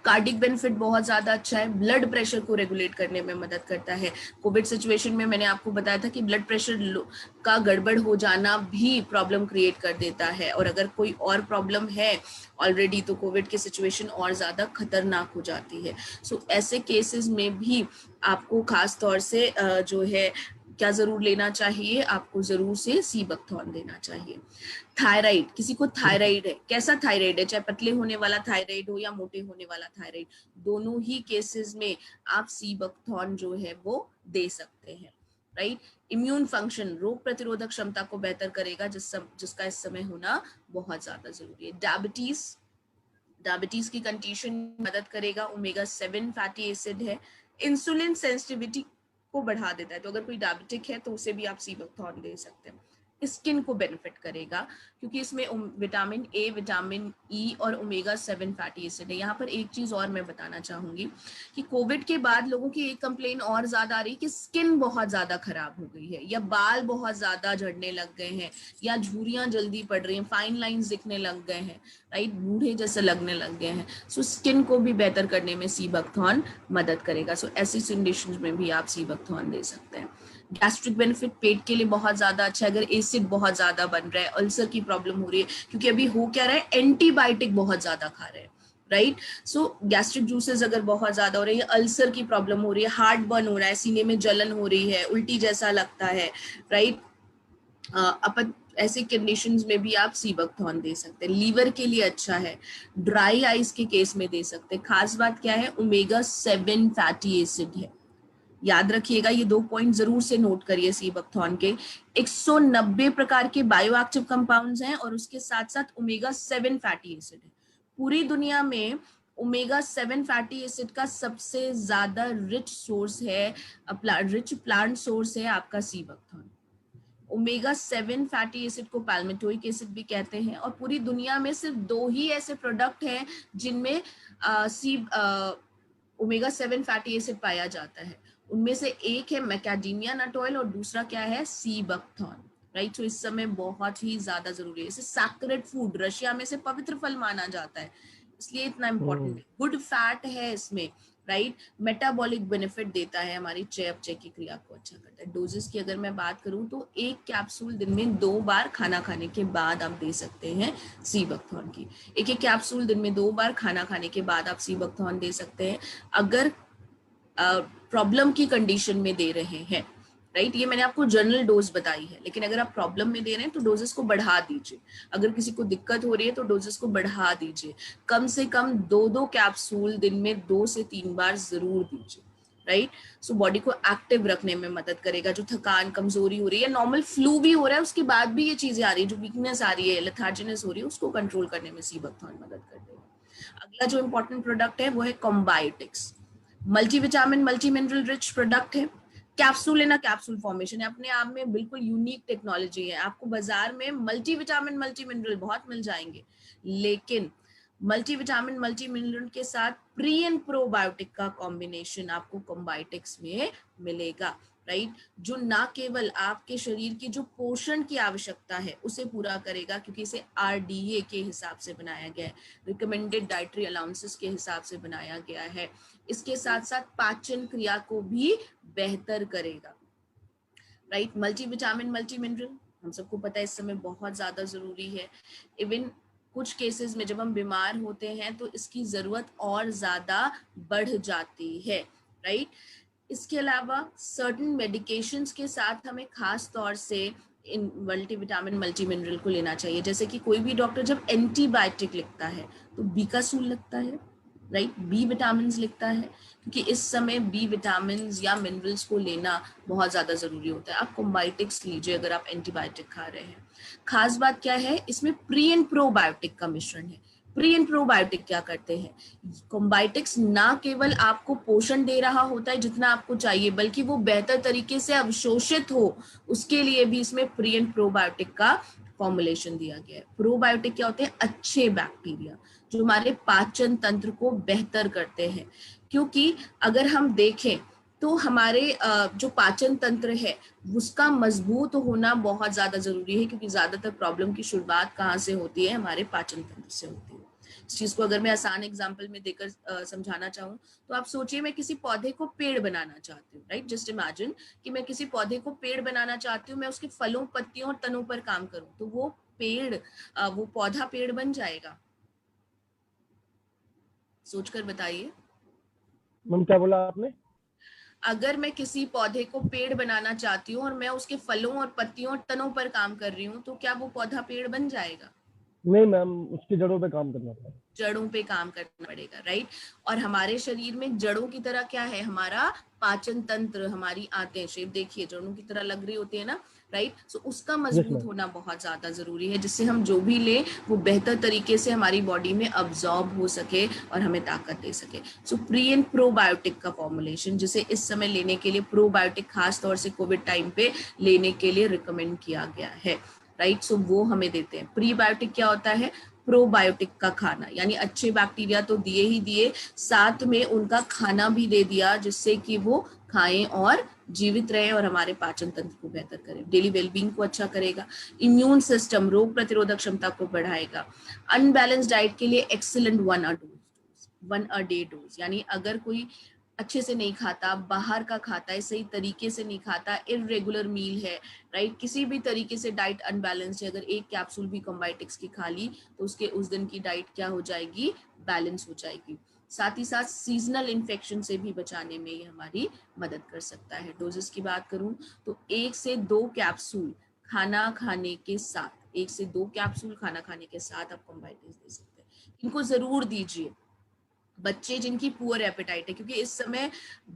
कार्डिक बेनिफिट बहुत ज्यादा अच्छा है, ब्लड प्रेशर को रेगुलेट करने में मदद करता है। कोविड सिचुएशन में मैंने आपको बताया था कि ब्लड प्रेशर का गड़बड़ हो जाना भी प्रॉब्लम क्रिएट कर देता है, और अगर कोई और प्रॉब्लम है ऑलरेडी तो कोविड की सिचुएशन और ज्यादा खतरनाक हो जाती है। सो ऐसे केसेस में भी आपको खास तौर से जो है क्या जरूर लेना चाहिए, आपको जरूर से सीबकथॉर्न देना चाहिए। थायराइड, किसी को थायराइड है, कैसा थायराइड है, चाहे पतले होने वाला थायराइड हो या मोटे होने वाला थायराइड, दोनों ही केसेस में आप सीबकथॉर्न जो है वो दे सकते हैं, राइट? इम्यून फंक्शन, रोग प्रतिरोधक क्षमता को बेहतर करेगा, जिसका इस समय होना बहुत ज्यादा जरूरी है। डायबिटीज की कंडीशन मदद करेगा, ओमेगा 7 फैटी एसिड है। इंसुलिन सेंसिटिविटी को बढ़ा देता है, तो अगर कोई डायबिटिक है तो उसे भी आप सीबकथॉर्न दे सकते हैं। स्किन को बेनिफिट करेगा क्योंकि इसमें विटामिन ए, विटामिन ई और ओमेगा 7 फैटी एसिड है। यहाँ पर एक चीज और मैं बताना चाहूंगी कि कोविड के बाद लोगों की एक कंप्लेन और ज्यादा आ रही है कि स्किन बहुत ज्यादा खराब हो गई है, या बाल बहुत ज्यादा झड़ने लग गए हैं, या झुर्रियां जल्दी पड़ रही हैं, फाइन लाइंस दिखने लग गए हैं, राइट? बूढ़े जैसे लगने लग गए हैं। सो स्किन को भी बेहतर करने में सीबकथॉर्न मदद करेगा। सो ऐसी कंडीशंस में भी आप सीबकथॉर्न दे सकते हैं। गैस्ट्रिक बेनिफिट, पेट के लिए बहुत ज्यादा अच्छा है। अगर एसिड बहुत ज्यादा बन रहा है, अल्सर की प्रॉब्लम हो रही है, क्योंकि अभी हो क्या रहा है, एंटीबायोटिक बहुत ज्यादा खा रहे हैं, राइट? सो गैस्ट्रिक जूसेस अगर बहुत ज्यादा हो रही है, अल्सर की प्रॉब्लम हो रही है, हार्ट बर्न हो रहा है, सीने में जलन हो रही है, उल्टी जैसा लगता है, राइट? अपन ऐसे कंडीशंस में भी आप सीबकथॉर्न दे सकते हैं। लीवर के लिए अच्छा है, ड्राई आइज के केस में दे सकते हैं। खास बात क्या है, ओमेगा 7 फैटी एसिड है, याद रखिएगा, ये 2 पॉइंट जरूर से नोट करिए सीबकथॉर्न के। 190 प्रकार के बायोएक्टिव कंपाउंड्स हैं और उसके साथ साथ ओमेगा 7 फैटी एसिड है। पूरी दुनिया में ओमेगा 7 फैटी एसिड का सबसे ज्यादा रिच सोर्स है, रिच प्लांट सोर्स है आपका सीबकथॉर्न। ओमेगा 7 फैटी एसिड को पैल्मेटोइक एसिड भी कहते हैं, और पूरी दुनिया में सिर्फ 2 ही ऐसे प्रोडक्ट हैं जिनमें ओमेगा 7 फैटी एसिड पाया जाता है। उनमें से एक है मैकेडेमिया नट ऑयल और दूसरा क्या है, सीबकथॉर्न, राइट? तो इस समय बहुत ही ज्यादा जरूरी है। इसे सैक्रेड फूड, रशिया में से पवित्र फल माना जाता है, इसलिए इतना इंपॉर्टेंट है। गुड फैट है इसमें, राइट? मेटाबॉलिक बेनिफिट देता है, हमारी चयापचय की क्रिया को अच्छा करता है। डोजेस की अगर मैं बात करूं तो 1 कैप्सूल दिन में 2 बार खाना खाने के बाद आप दे सकते हैं सीबकथॉर्न की। एक कैप्सूल दिन में 2 बार खाना खाने के बाद आप सीबकथॉर्न दे सकते हैं अगर प्रॉब्लम की कंडीशन में दे रहे हैं, राइट? ये मैंने आपको जनरल डोज बताई है, लेकिन अगर आप प्रॉब्लम में दे रहे हैं तो डोजेस को बढ़ा दीजिए। अगर किसी को दिक्कत हो रही है तो डोजेस को बढ़ा दीजिए। कम से कम 2 कैप्सूल दिन में 2 से 3 बार जरूर दीजिए, राइट? सो बॉडी को एक्टिव रखने में मदद करेगा। जो थकान, कमजोरी हो रही है, नॉर्मल फ्लू भी हो रहा है उसके बाद भी ये चीजें आ रही है, जो वीकनेस आ रही है, लेथार्जिनेस हो रही है, उसको कंट्रोल करने में सीबकथॉर्न मदद कर देगा। अगला जो इंपॉर्टेंट प्रोडक्ट है वो है combiotics. Multivitamin, multi mineral rich product है। Capsule in a capsule formation है, अपने आप में बिल्कुल यूनिक टेक्नोलॉजी है। आपको बाजार में मल्टीविटामिन, मल्टी मिनरल बहुत मिल जाएंगे, लेकिन मल्टीविटामिन, मल्टी मिनरल के साथ प्री एंड प्रोबायोटिक का कॉम्बिनेशन आपको कॉम्बायोटिक्स में मिलेगा। राइट, जो ना केवल आपके शरीर की जो पोषण की आवश्यकता है उसे पूरा करेगा, क्योंकि इसे RDA के हिसाब से बनाया गया है, रिकमेंडेड डाइटरी अलाउंसेस के हिसाब से बनाया गया है। इसके साथ साथ पाचन क्रिया को भी बेहतर करेगा, राइट। मल्टीविटामिन, मल्टी मिनरल हम सबको पता है इस समय बहुत ज्यादा जरूरी है। इवन कुछ केसेस में जब हम बीमार होते हैं तो इसकी जरूरत और ज्यादा बढ़ जाती है, राइट। इसके अलावा सर्टेन मेडिकेशंस के साथ हमें खास तौर से इन मल्टीविटामिन, मल्टी मिनरल को लेना चाहिए। जैसे कि कोई भी डॉक्टर जब एंटीबायोटिक लिखता है तो बीकासूल लिखता है, राइट, बी विटामिन लिखता है, क्योंकि इस समय बी विटामिन या मिनरल्स को लेना बहुत ज्यादा जरूरी होता है। आप कोम्बायोटिक्स लीजिए अगर आप एंटीबायोटिक खा रहे हैं। खास बात क्या है, इसमें प्री एंड प्रोबायोटिक का मिश्रण है। प्री एंड प्रोबायोटिक क्या करते हैं, कोम्बायोटिक्स ना केवल आपको पोषण दे रहा होता है जितना आपको चाहिए, बल्कि वो बेहतर तरीके से अवशोषित हो उसके लिए भी इसमें प्री एंड प्रोबायोटिक का फॉर्मुलेशन दिया गया है। प्रोबायोटिक क्या होते हैं, अच्छे बैक्टीरिया जो हमारे पाचन तंत्र को बेहतर करते हैं, क्योंकि अगर हम देखें तो हमारे जो पाचन तंत्र है उसका मजबूत होना बहुत ज्यादा जरूरी है, क्योंकि ज्यादातर प्रॉब्लम की शुरुआत कहाँ से होती है, हमारे पाचन तंत्र से होती है। इस चीज को अगर मैं आसान एग्जांपल में देकर समझाना चाहूँ तो आप सोचिए मैं किसी पौधे को पेड़ बनाना चाहती हूँ, राइट। जस्ट इमेजिन कि मैं किसी पौधे को पेड़ बनाना चाहती हूँ, मैं उसके फलों, पत्तियों और तनों पर काम करूँ तो वो पेड़, वो पौधा पेड़ बन जाएगा? सोचकर बताइए। मैम क्या बोला आपने? अगर मैं किसी पौधे को पेड़ बनाना चाहती हूँ और मैं उसके फलों और पत्तियों और तनों पर काम कर रही हूँ तो क्या वो पौधा पेड़ बन जाएगा? नहीं मैम, उसकी जड़ों पे काम करना पड़ेगा। जड़ों पे काम करना पड़ेगा, राइट। और हमारे शरीर में जड़ों की तरह क्या है, हमारा पाचन तंत्र, हमारी आंतें, शेप देखिए जड़ों की तरह लग रही होती है ना, राइट। सो उसका मजबूत होना बहुत ज्यादा जरूरी है, जिससे हम जो भी ले वो बेहतर तरीके से हमारी बॉडी में अब्जॉर्ब हो सके और हमें ताकत दे सके। सो प्री एंड प्रोबायोटिक का फॉर्मुलेशन, जिसे इस समय लेने के लिए प्रोबायोटिक खास तौर से कोविड टाइम पे लेने के लिए रिकमेंड किया गया है, राइट। सो वो हमें देते हैं। प्रीबायोटिक क्या होता है, प्रोबायोटिक का खाना, यानी अच्छे बैक्टीरिया तो दिए ही दिए, साथ में उनका खाना भी दे दिया जिससे कि वो खाएं और जीवित रहे और हमारे पाचन तंत्र को बेहतर करें, डेली वेलबींग को अच्छा करेगा, इम्यून सिस्टम, रोग प्रतिरोधक क्षमता को बढ़ाएगा। अनबैलेंस डाइट के लिए एक्सीलेंट 1 अ डे डोज, यानी अगर कोई अच्छे से नहीं खाता, बाहर का खाता है, सही तरीके से नहीं खाता, इर्रेगुलर मील है, राइट, किसी भी तरीके से डाइट अनबैलेंस्ड है, अगर एक कैप्सूल भी कोम्बायोटिक्स की खा ली तो उसके उस दिन की डाइट क्या हो जाएगी, बैलेंस हो जाएगी। साथ ही साथ सीजनल इन्फेक्शन से भी बचाने में ये हमारी मदद कर सकता है। डोजेस की बात करूं तो 1 से 2 कैप्सूल खाना खाने के साथ, 1 से 2 कैप्सूल खाना खाने के साथ आप कोम्बायोटिक्स दे सकते हैं। इनको जरूर दीजिए बच्चे जिनकी पुअर एपेटाइट है, क्योंकि इस समय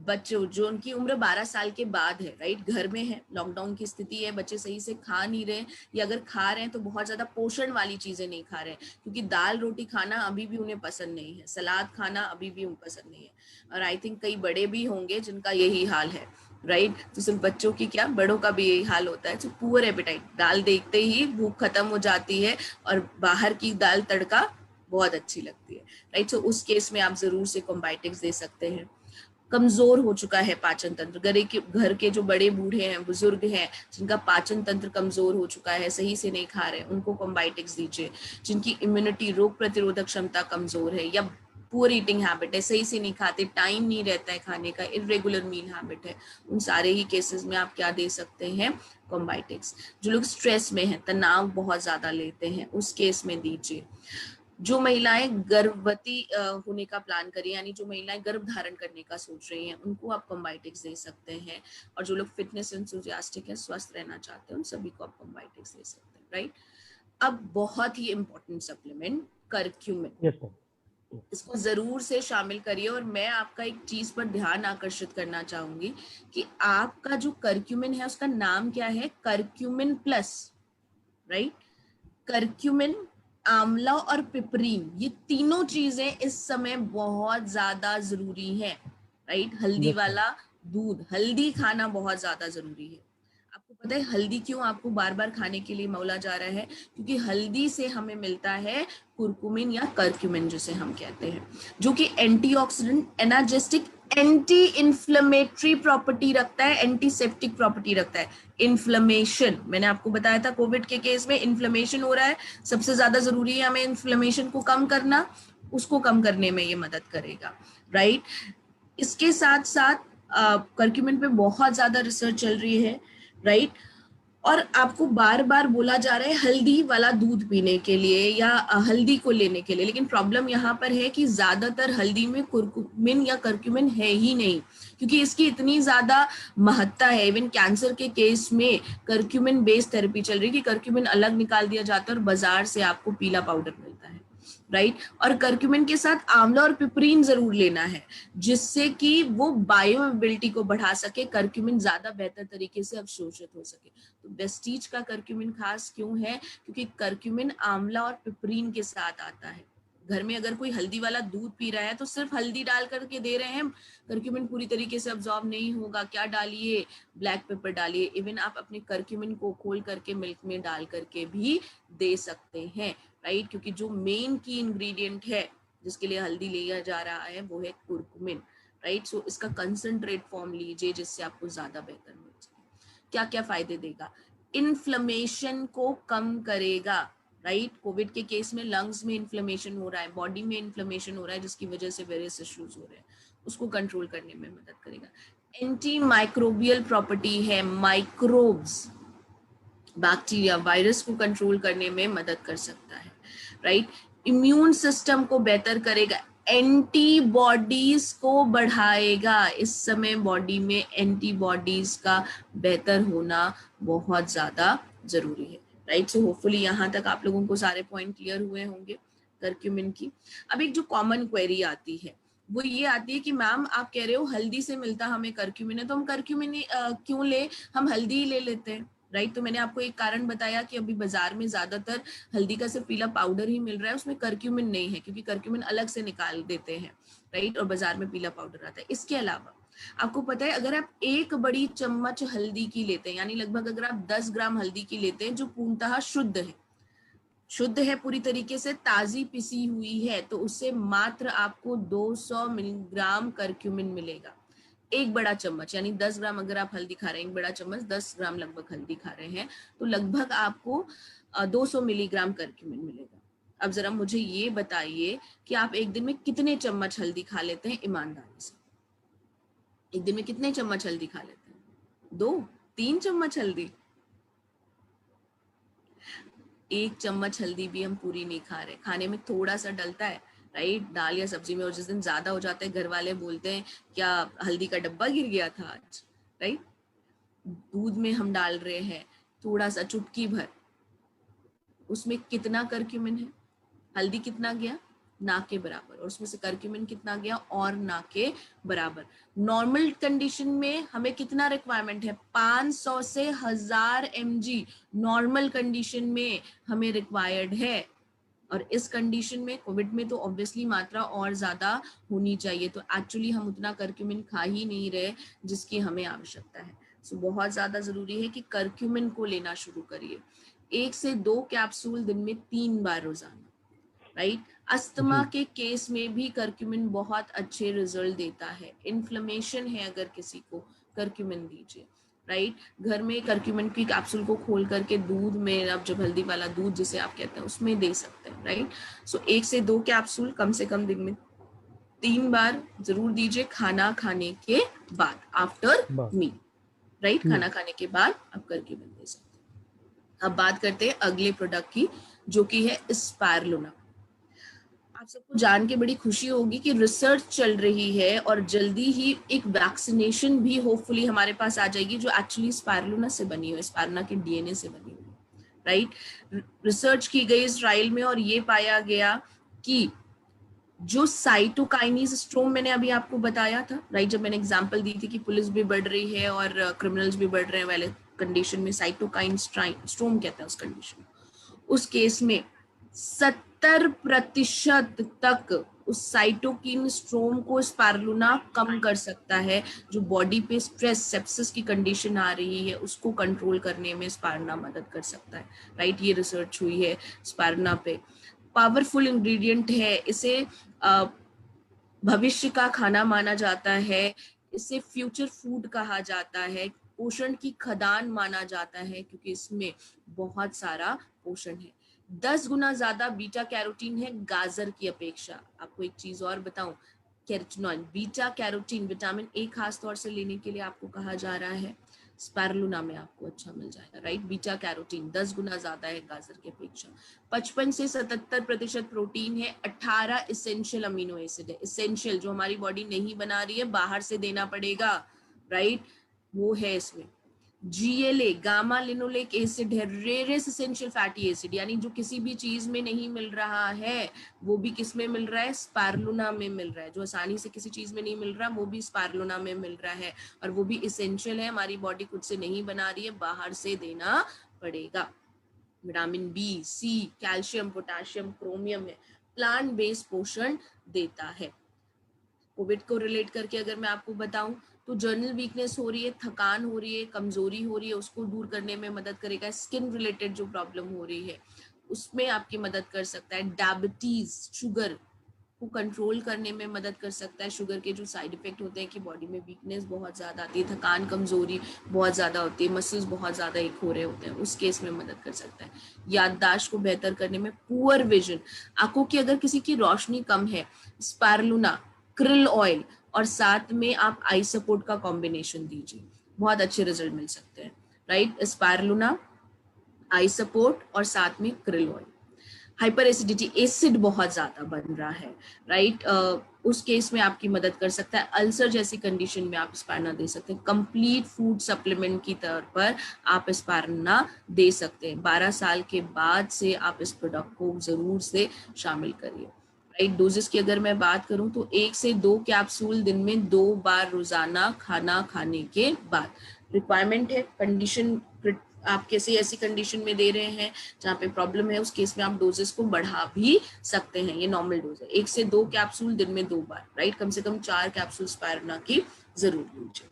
बच्चों जो उनकी उम्र 12 साल के बाद है, राइट, घर में है, लॉकडाउन की स्थिति है, बच्चे सही से खा नहीं रहे, या अगर खा रहे हैं तो बहुत ज्यादा पोषण वाली चीजें नहीं खा रहे हैं, क्योंकि दाल रोटी खाना अभी भी उन्हें पसंद नहीं है, सलाद खाना अभी भी उन्हें पसंद नहीं है। और आई थिंक कई बड़े भी होंगे जिनका यही हाल है, राइट। तो सिर्फ बच्चों की क्या, बड़ों का भी यही हाल होता है। तो पुअर एपेटाइट, दाल देखते ही भूख खत्म हो जाती है और बाहर की दाल तड़का बहुत अच्छी लगती है, राइट। सो उस केस में आप जरूर से कोम्बायोटिक्स दे सकते हैं। कमजोर हो चुका है पाचन तंत्र, घर के जो बड़े बूढ़े हैं, बुजुर्ग हैं, जिनका पाचन तंत्र कमजोर हो चुका है, सही से नहीं खा रहे, उनको कोम्बायोटिक्स दीजिए। जिनकी इम्यूनिटी, रोग प्रतिरोधक क्षमता कमजोर है, या पुअर ईटिंग हैबिट है, सही से नहीं खाते, टाइम नहीं रहता है खाने का, इर्रेगुलर मील हैबिट है, उन सारे ही केसेस में आप क्या दे सकते हैं, कोम्बायोटिक्स। जो लोग स्ट्रेस में हैं, तनाव बहुत ज्यादा लेते हैं, उस केस में दीजिए। जो महिलाएं गर्भवती होने का प्लान करें, यानी जो महिलाएं गर्भ धारण करने का सोच रही हैं, उनको आप कोम्बायोटिक्स दे सकते हैं। और जो लोग फिटनेस एंथुसियास्टिक है, स्वस्थ रहना चाहते हैं, उन सभी को आप कोम्बायोटिक्स दे सकते हैं, राइट। अब बहुत ही इंपॉर्टेंट सप्लीमेंट, करक्यूमिन, इसको जरूर से शामिल करिए। और मैं आपका एक चीज पर ध्यान आकर्षित करना चाहूंगी कि आपका जो करक्यूमिन है उसका नाम क्या है, करक्यूमिन प्लस, राइट। करक्यूमिन, आंवला और पिपरीन, ये तीनों चीजें इस समय बहुत ज्यादा जरूरी है, राइट। हल्दी वाला दूध, हल्दी खाना बहुत ज्यादा जरूरी है। आपको पता है हल्दी क्यों आपको बार बार खाने के लिए बोला जा रहा है, क्योंकि हल्दी से हमें मिलता है कुरकुमिन या करक्यूमिन जिसे हम कहते हैं, जो कि antioxidant, energetic anti inflammatory property रखता है, एंटीसेप्टिक प्रॉपर्टी रखता है। इन्फ्लेमेशन, मैंने आपको बताया था कोविड के केस में इन्फ्लेमेशन हो रहा है, सबसे ज्यादा जरूरी है हमें इन्फ्लेमेशन को कम करना, उसको कम करने में ये मदद करेगा, राइट। इसके साथ साथ करक्यूमिन पे बहुत ज्यादा रिसर्च चल रही है, राइट। और आपको बार बार बोला जा रहा है हल्दी वाला दूध पीने के लिए या हल्दी को लेने के लिए, लेकिन प्रॉब्लम यहाँ पर है कि ज्यादातर हल्दी में कुरकुमिन या करक्यूमिन है ही नहीं, क्योंकि इसकी इतनी ज्यादा महत्ता है। इवन कैंसर के केस में करक्यूमिन बेस्ड थेरेपी चल रही है कि करक्यूमिन अलग निकाल दिया जाता है और बाजार से आपको पीला पाउडर मिलता है, राइट। और करक्यूमिन के साथ आंवला और पिपरीन जरूर लेना है, जिससे कि वो बायोअवेलेबिलिटी को बढ़ा सके, करक्यूमिन ज्यादा बेहतर तरीके से अवशोषित हो सके। तो वेस्टीज का करक्यूमिन खास क्यों है? क्योंकि करक्यूमिन आंवला और पिपरीन के साथ आता है। घर में अगर कोई हल्दी वाला दूध पी रहा है तो सिर्फ हल्दी डाल करके दे रहे हैं, करक्यूमिन पूरी तरीके से अब्सॉर्ब नहीं होगा। क्या डालिए? ब्लैक पेपर डालिए। इवन आप अपने करक्यूमिन को खोल करके मिल्क में डाल करके भी दे सकते हैं, राइट। क्योंकि जो मेन की इंग्रेडिएंट है जिसके लिए हल्दी लिया जा रहा है वो है कुरकुमिन, राइट। सो इसका कंसंट्रेट फॉर्म लीजिए जिससे आपको ज्यादा बेहतर मिल सके। क्या क्या फायदे देगा? इन्फ्लेमेशन को कम करेगा, राइट। कोविड के केस में लंग्स में इन्फ्लेमेशन हो रहा है, बॉडी में इन्फ्लेमेशन हो रहा है, जिसकी वजह से वेरियस इश्यूज हो रहे हैं, उसको कंट्रोल करने में मदद करेगा। एंटी माइक्रोबियल प्रॉपर्टी है, माइक्रोब्स, बैक्टीरिया, वायरस को कंट्रोल करने में मदद कर सकता है, राइट। इम्यून सिस्टम को बेहतर करेगा, एंटीबॉडीज को बढ़ाएगा। इस समय बॉडी में एंटीबॉडीज का बेहतर होना बहुत ज्यादा जरूरी है, राइट। सो होपफुली यहाँ तक आप लोगों को सारे पॉइंट क्लियर हुए होंगे करक्यूमिन की। अब एक जो कॉमन क्वेरी आती है वो ये आती है कि मैम आप कह रहे हो हल्दी से मिलता हमें करक्यूमिन है, तो हम करक्यूमिन क्यों ले, हम हल्दी ही ले लेते हैं, राइट। तो मैंने आपको एक कारण बताया कि अभी बाजार में ज्यादातर हल्दी का सिर्फ पीला पाउडर ही मिल रहा है, उसमें करक्यूमिन नहीं है, क्योंकि करक्यूमिन अलग से निकाल देते हैं, राइट, और बाजार में पीला पाउडर आता है। इसके अलावा आपको पता है अगर आप एक बड़ी चम्मच हल्दी की लेते हैं, यानी लगभग अगर आप 10 ग्राम हल्दी की लेते हैं जो पूर्णतः शुद्ध है पूरी तरीके से, ताजी पिसी हुई है, तो उससे मात्र आपको 200 मिलीग्राम करक्यूमिन मिलेगा। एक बड़ा चम्मच, यानी 10 ग्राम अगर आप हल्दी खा रहे हैं, एक बड़ा चम्मच 10 ग्राम लगभग हल्दी खा रहे हैं, तो लगभग आपको 200 मिलीग्राम करक्यूमिन मिलेगा। अब जरा मुझे ये बताइए कि आप एक दिन में कितने चम्मच हल्दी खा लेते हैं ईमानदारी से? एक दिन में कितने चम्मच हल्दी खा लेते हैं? 2-3 चम्मच हल्दी? एक चम्मच हल्दी भी हम पूरी नहीं खा रहे, खाने में थोड़ा सा डलता है, राइट, दाल या सब्जी में, और जिस दिन ज्यादा हो जाता है घर वाले बोलते हैं क्या हल्दी का डब्बा गिर गया था आज, राइट। दूध में हम डाल रहे हैं थोड़ा सा, चुटकी भर, उसमें कितना करक्यूमिन है? हल्दी कितना गया? ना के बराबर, और उसमें से करक्यूमिन कितना गया? और ना के बराबर। नॉर्मल कंडीशन में हमें कितना रिक्वायरमेंट है? 500 से 1000 mg नॉर्मल कंडीशन में हमें रिक्वायर्ड है, और इस कंडीशन में कोविड में तो ऑब्वियसली मात्रा और ज्यादा होनी चाहिए। तो एक्चुअली हम उतना करक्यूमिन खा ही नहीं रहे जिसकी हमें आवश्यकता है। सो बहुत ज्यादा जरूरी है कि करक्यूमिन को लेना शुरू करिए। 1 से 2 कैप्सूल दिन में 3 बार रोजाना, राइट। अस्थमा के केस में भी करक्यूमिन बहुत अच्छे रिजल्ट देता है। इन्फ्लेमेशन है अगर किसी को, करक्यूमिन दीजिए, राइट। घर में करक्यूमिन की कैप्सूल को खोल करके दूध में, अब जब हल्दी वाला दूध जिसे आप कहते हैं उसमें दे सकते हैं, राइट। सो 1 से 2 कैप्सूल कम से कम दिन में 3 बार जरूर दीजिए, खाना खाने के बाद, आफ्टर मील, राइट। खाना खाने के बाद आप करक्यूमिन दे सकते हैं। अब बात करते हैं अगले प्रोडक्ट की, जो कि है स्पायरुलिना। आप सबको जान के बड़ी खुशी होगी कि रिसर्च चल रही है और जल्दी ही एक वैक्सीनेशन भी होपफुली हमारे पास आ जाएगी जो एक्चुअली स्पायरुलिना से बनी हुई है, स्पायरुलिना के डीएनए से बनी हुई है, राइट। रिसर्च की गई इस ट्रायल में और ये पाया गया कि जो साइटोकाइनेज स्ट्रोम मैंने अभी आपको बताया था, राइट, जब मैंने एग्जांपल दी थी कि पुलिस भी बढ़ रही है और क्रिमिनल्स भी बढ़ रहे हैं वाले कंडीशन में, साइटोकाइन स्ट्रोम कहते हैं उस कंडीशन, उस केस में 70% तक उस साइटोकिन स्ट्रोम को स्पायरुलिना कम कर सकता है। जो बॉडी पे स्ट्रेस, सेप्सिस की कंडीशन आ रही है उसको कंट्रोल करने में स्पायरुलिना मदद कर सकता है, राइट। ये रिसर्च हुई है स्पायरुलिना पे। पावरफुल इंग्रेडिएंट है, इसे भविष्य का खाना माना जाता है, इसे फ्यूचर फूड कहा जाता है, पोषण की खदान माना जाता है क्योंकि इसमें बहुत सारा पोषण है। 10 गुना ज्यादा बीटा कैरोटीन है गाजर की अपेक्षा। आपको एक चीज और बताऊं, carotenoid beta carotene vitamin A खास तौर से लेने के लिए आपको कहा जा रहा है, स्पारुलिना में आपको अच्छा मिल जाएगा, राइट। बीटा कैरोटीन 10 गुना ज्यादा है गाजर की अपेक्षा। 55 से 77% प्रोटीन है, 18 इसेंशियल अमीनो एसिड है। इसेंशियल जो हमारी बॉडी नहीं बना रही है, बाहर से देना पड़ेगा, राइट, वो है इसमें। GLA गामा लिनोलेक एसिड है, रेरेस्ट एसेंशियल फैटी एसिड, यानी जो किसी भी चीज में नहीं मिल रहा है वो भी किस में मिल रहा है, स्पारुलिना में मिल रहा है। जो आसानी से किसी चीज में नहीं मिल रहा वो भी स्पारुलिना में मिल रहा है, और वो भी इसेंशियल है, हमारी बॉडी खुद से नहीं बना रही है, बाहर से देना पड़ेगा। विटामिन बी, सी, कैल्शियम, पोटेशियम, क्रोमियम है, प्लांट बेस्ड पोषण देता है। कोविड को रिलेट करके अगर मैं आपको बताऊं तो जर्नल वीकनेस हो रही है, थकान हो रही है, कमजोरी हो रही है, उसको दूर करने में मदद करेगा। स्किन रिलेटेड जो प्रॉब्लम हो रही है उसमें आपकी मदद कर सकता है। डायबिटीज, शुगर को कंट्रोल करने में मदद कर सकता है। शुगर के जो साइड इफेक्ट होते हैं कि बॉडी में वीकनेस बहुत ज्यादा आती है, थकान कमजोरी बहुत ज्यादा होती है, मसल्स बहुत ज्यादा एक हो रहे होते हैं, उस केस में मदद कर सकता है। याददाश्त को बेहतर करने में, पुअर विजन, आंखों की अगर किसी की रोशनी कम है, स्पारुलिना, क्रिल ऑयल और साथ में आप आई सपोर्ट का कॉम्बिनेशन दीजिए, बहुत अच्छे रिजल्ट मिल सकते हैं, राइट। स्पारुलिना, आई सपोर्ट और साथ में krill oil. Hyper acidity, acid बहुत ज्यादा बन रहा है, राइट, उस केस में आपकी मदद कर सकता है। अल्सर जैसी कंडीशन में आप स्पारुलिना दे सकते हैं। कंप्लीट फूड सप्लीमेंट की तौर पर आप स्पारुलिना दे सकते हैं। 12 साल के बाद से आप इस प्रोडक्ट को जरूर से शामिल करिए, राइट। डोजेस की अगर मैं बात करूं तो 1 से 2 कैप्सूल दिन में 2 बार रोजाना खाना खाने के बाद। रिक्वायरमेंट है, कंडीशन आप कैसे ऐसी कंडीशन में दे रहे हैं जहाँ पे प्रॉब्लम है, उस केस में आप डोजेस को बढ़ा भी सकते हैं। ये नॉर्मल डोज है, 1 से 2 कैप्सूल दिन में 2 बार, राइट। कम से कम 4 कैप्सूल स्पारुलिना की जरूर लीजिए।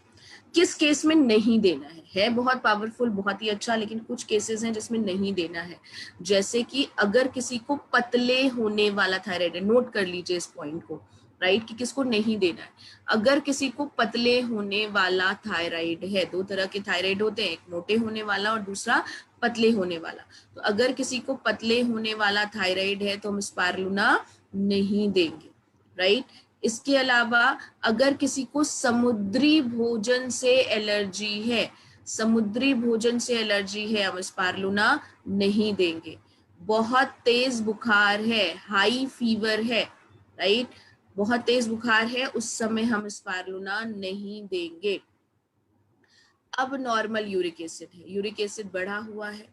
किस केस में नहीं देना है बहुत पावरफुल, बहुत ही अच्छा, लेकिन कुछ केसेस हैं जिसमें नहीं देना है। जैसे कि अगर किसी को पतले होने वाला थायराइड है, नोट कर लीजिए इस पॉइंट को, राइट, कि किसको नहीं देना है। अगर किसी को पतले होने वाला थायराइड है, 2 तरह के थायराइड होते हैं, एक मोटे होने वाला और दूसरा पतले होने वाला। तो अगर किसी को पतले होने वाला थायराइड है तो हम स्पारुलिना नहीं देंगे, राइट। इसके अलावा अगर किसी को समुद्री भोजन से एलर्जी है, समुद्री भोजन से एलर्जी है, हम स्पारुलिना नहीं देंगे। बहुत तेज बुखार है, हाई फीवर है, राइट, बहुत तेज बुखार है, उस समय हम स्पारुलिना नहीं देंगे। अब नॉर्मल यूरिक एसिड है, यूरिक एसिड बढ़ा हुआ है,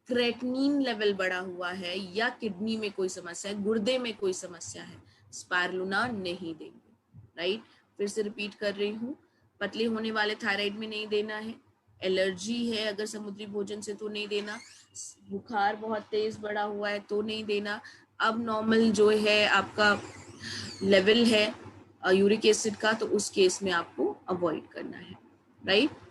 क्रेटनिन लेवल बढ़ा हुआ है, या किडनी में कोई समस्या है, गुर्दे में कोई समस्या है, स्पारुलिना नहीं देंगे, राइट। फिर से रिपीट कर रही हूँ, पतले होने वाले थायराइड में नहीं देना है, एलर्जी है अगर समुद्री भोजन से तो नहीं देना, बुखार बहुत तेज बढ़ा हुआ है तो नहीं देना, अब नॉर्मल जो है आपका लेवल है यूरिक एसिड का, तो उस केस में आपको अवॉइड करना है, राइट।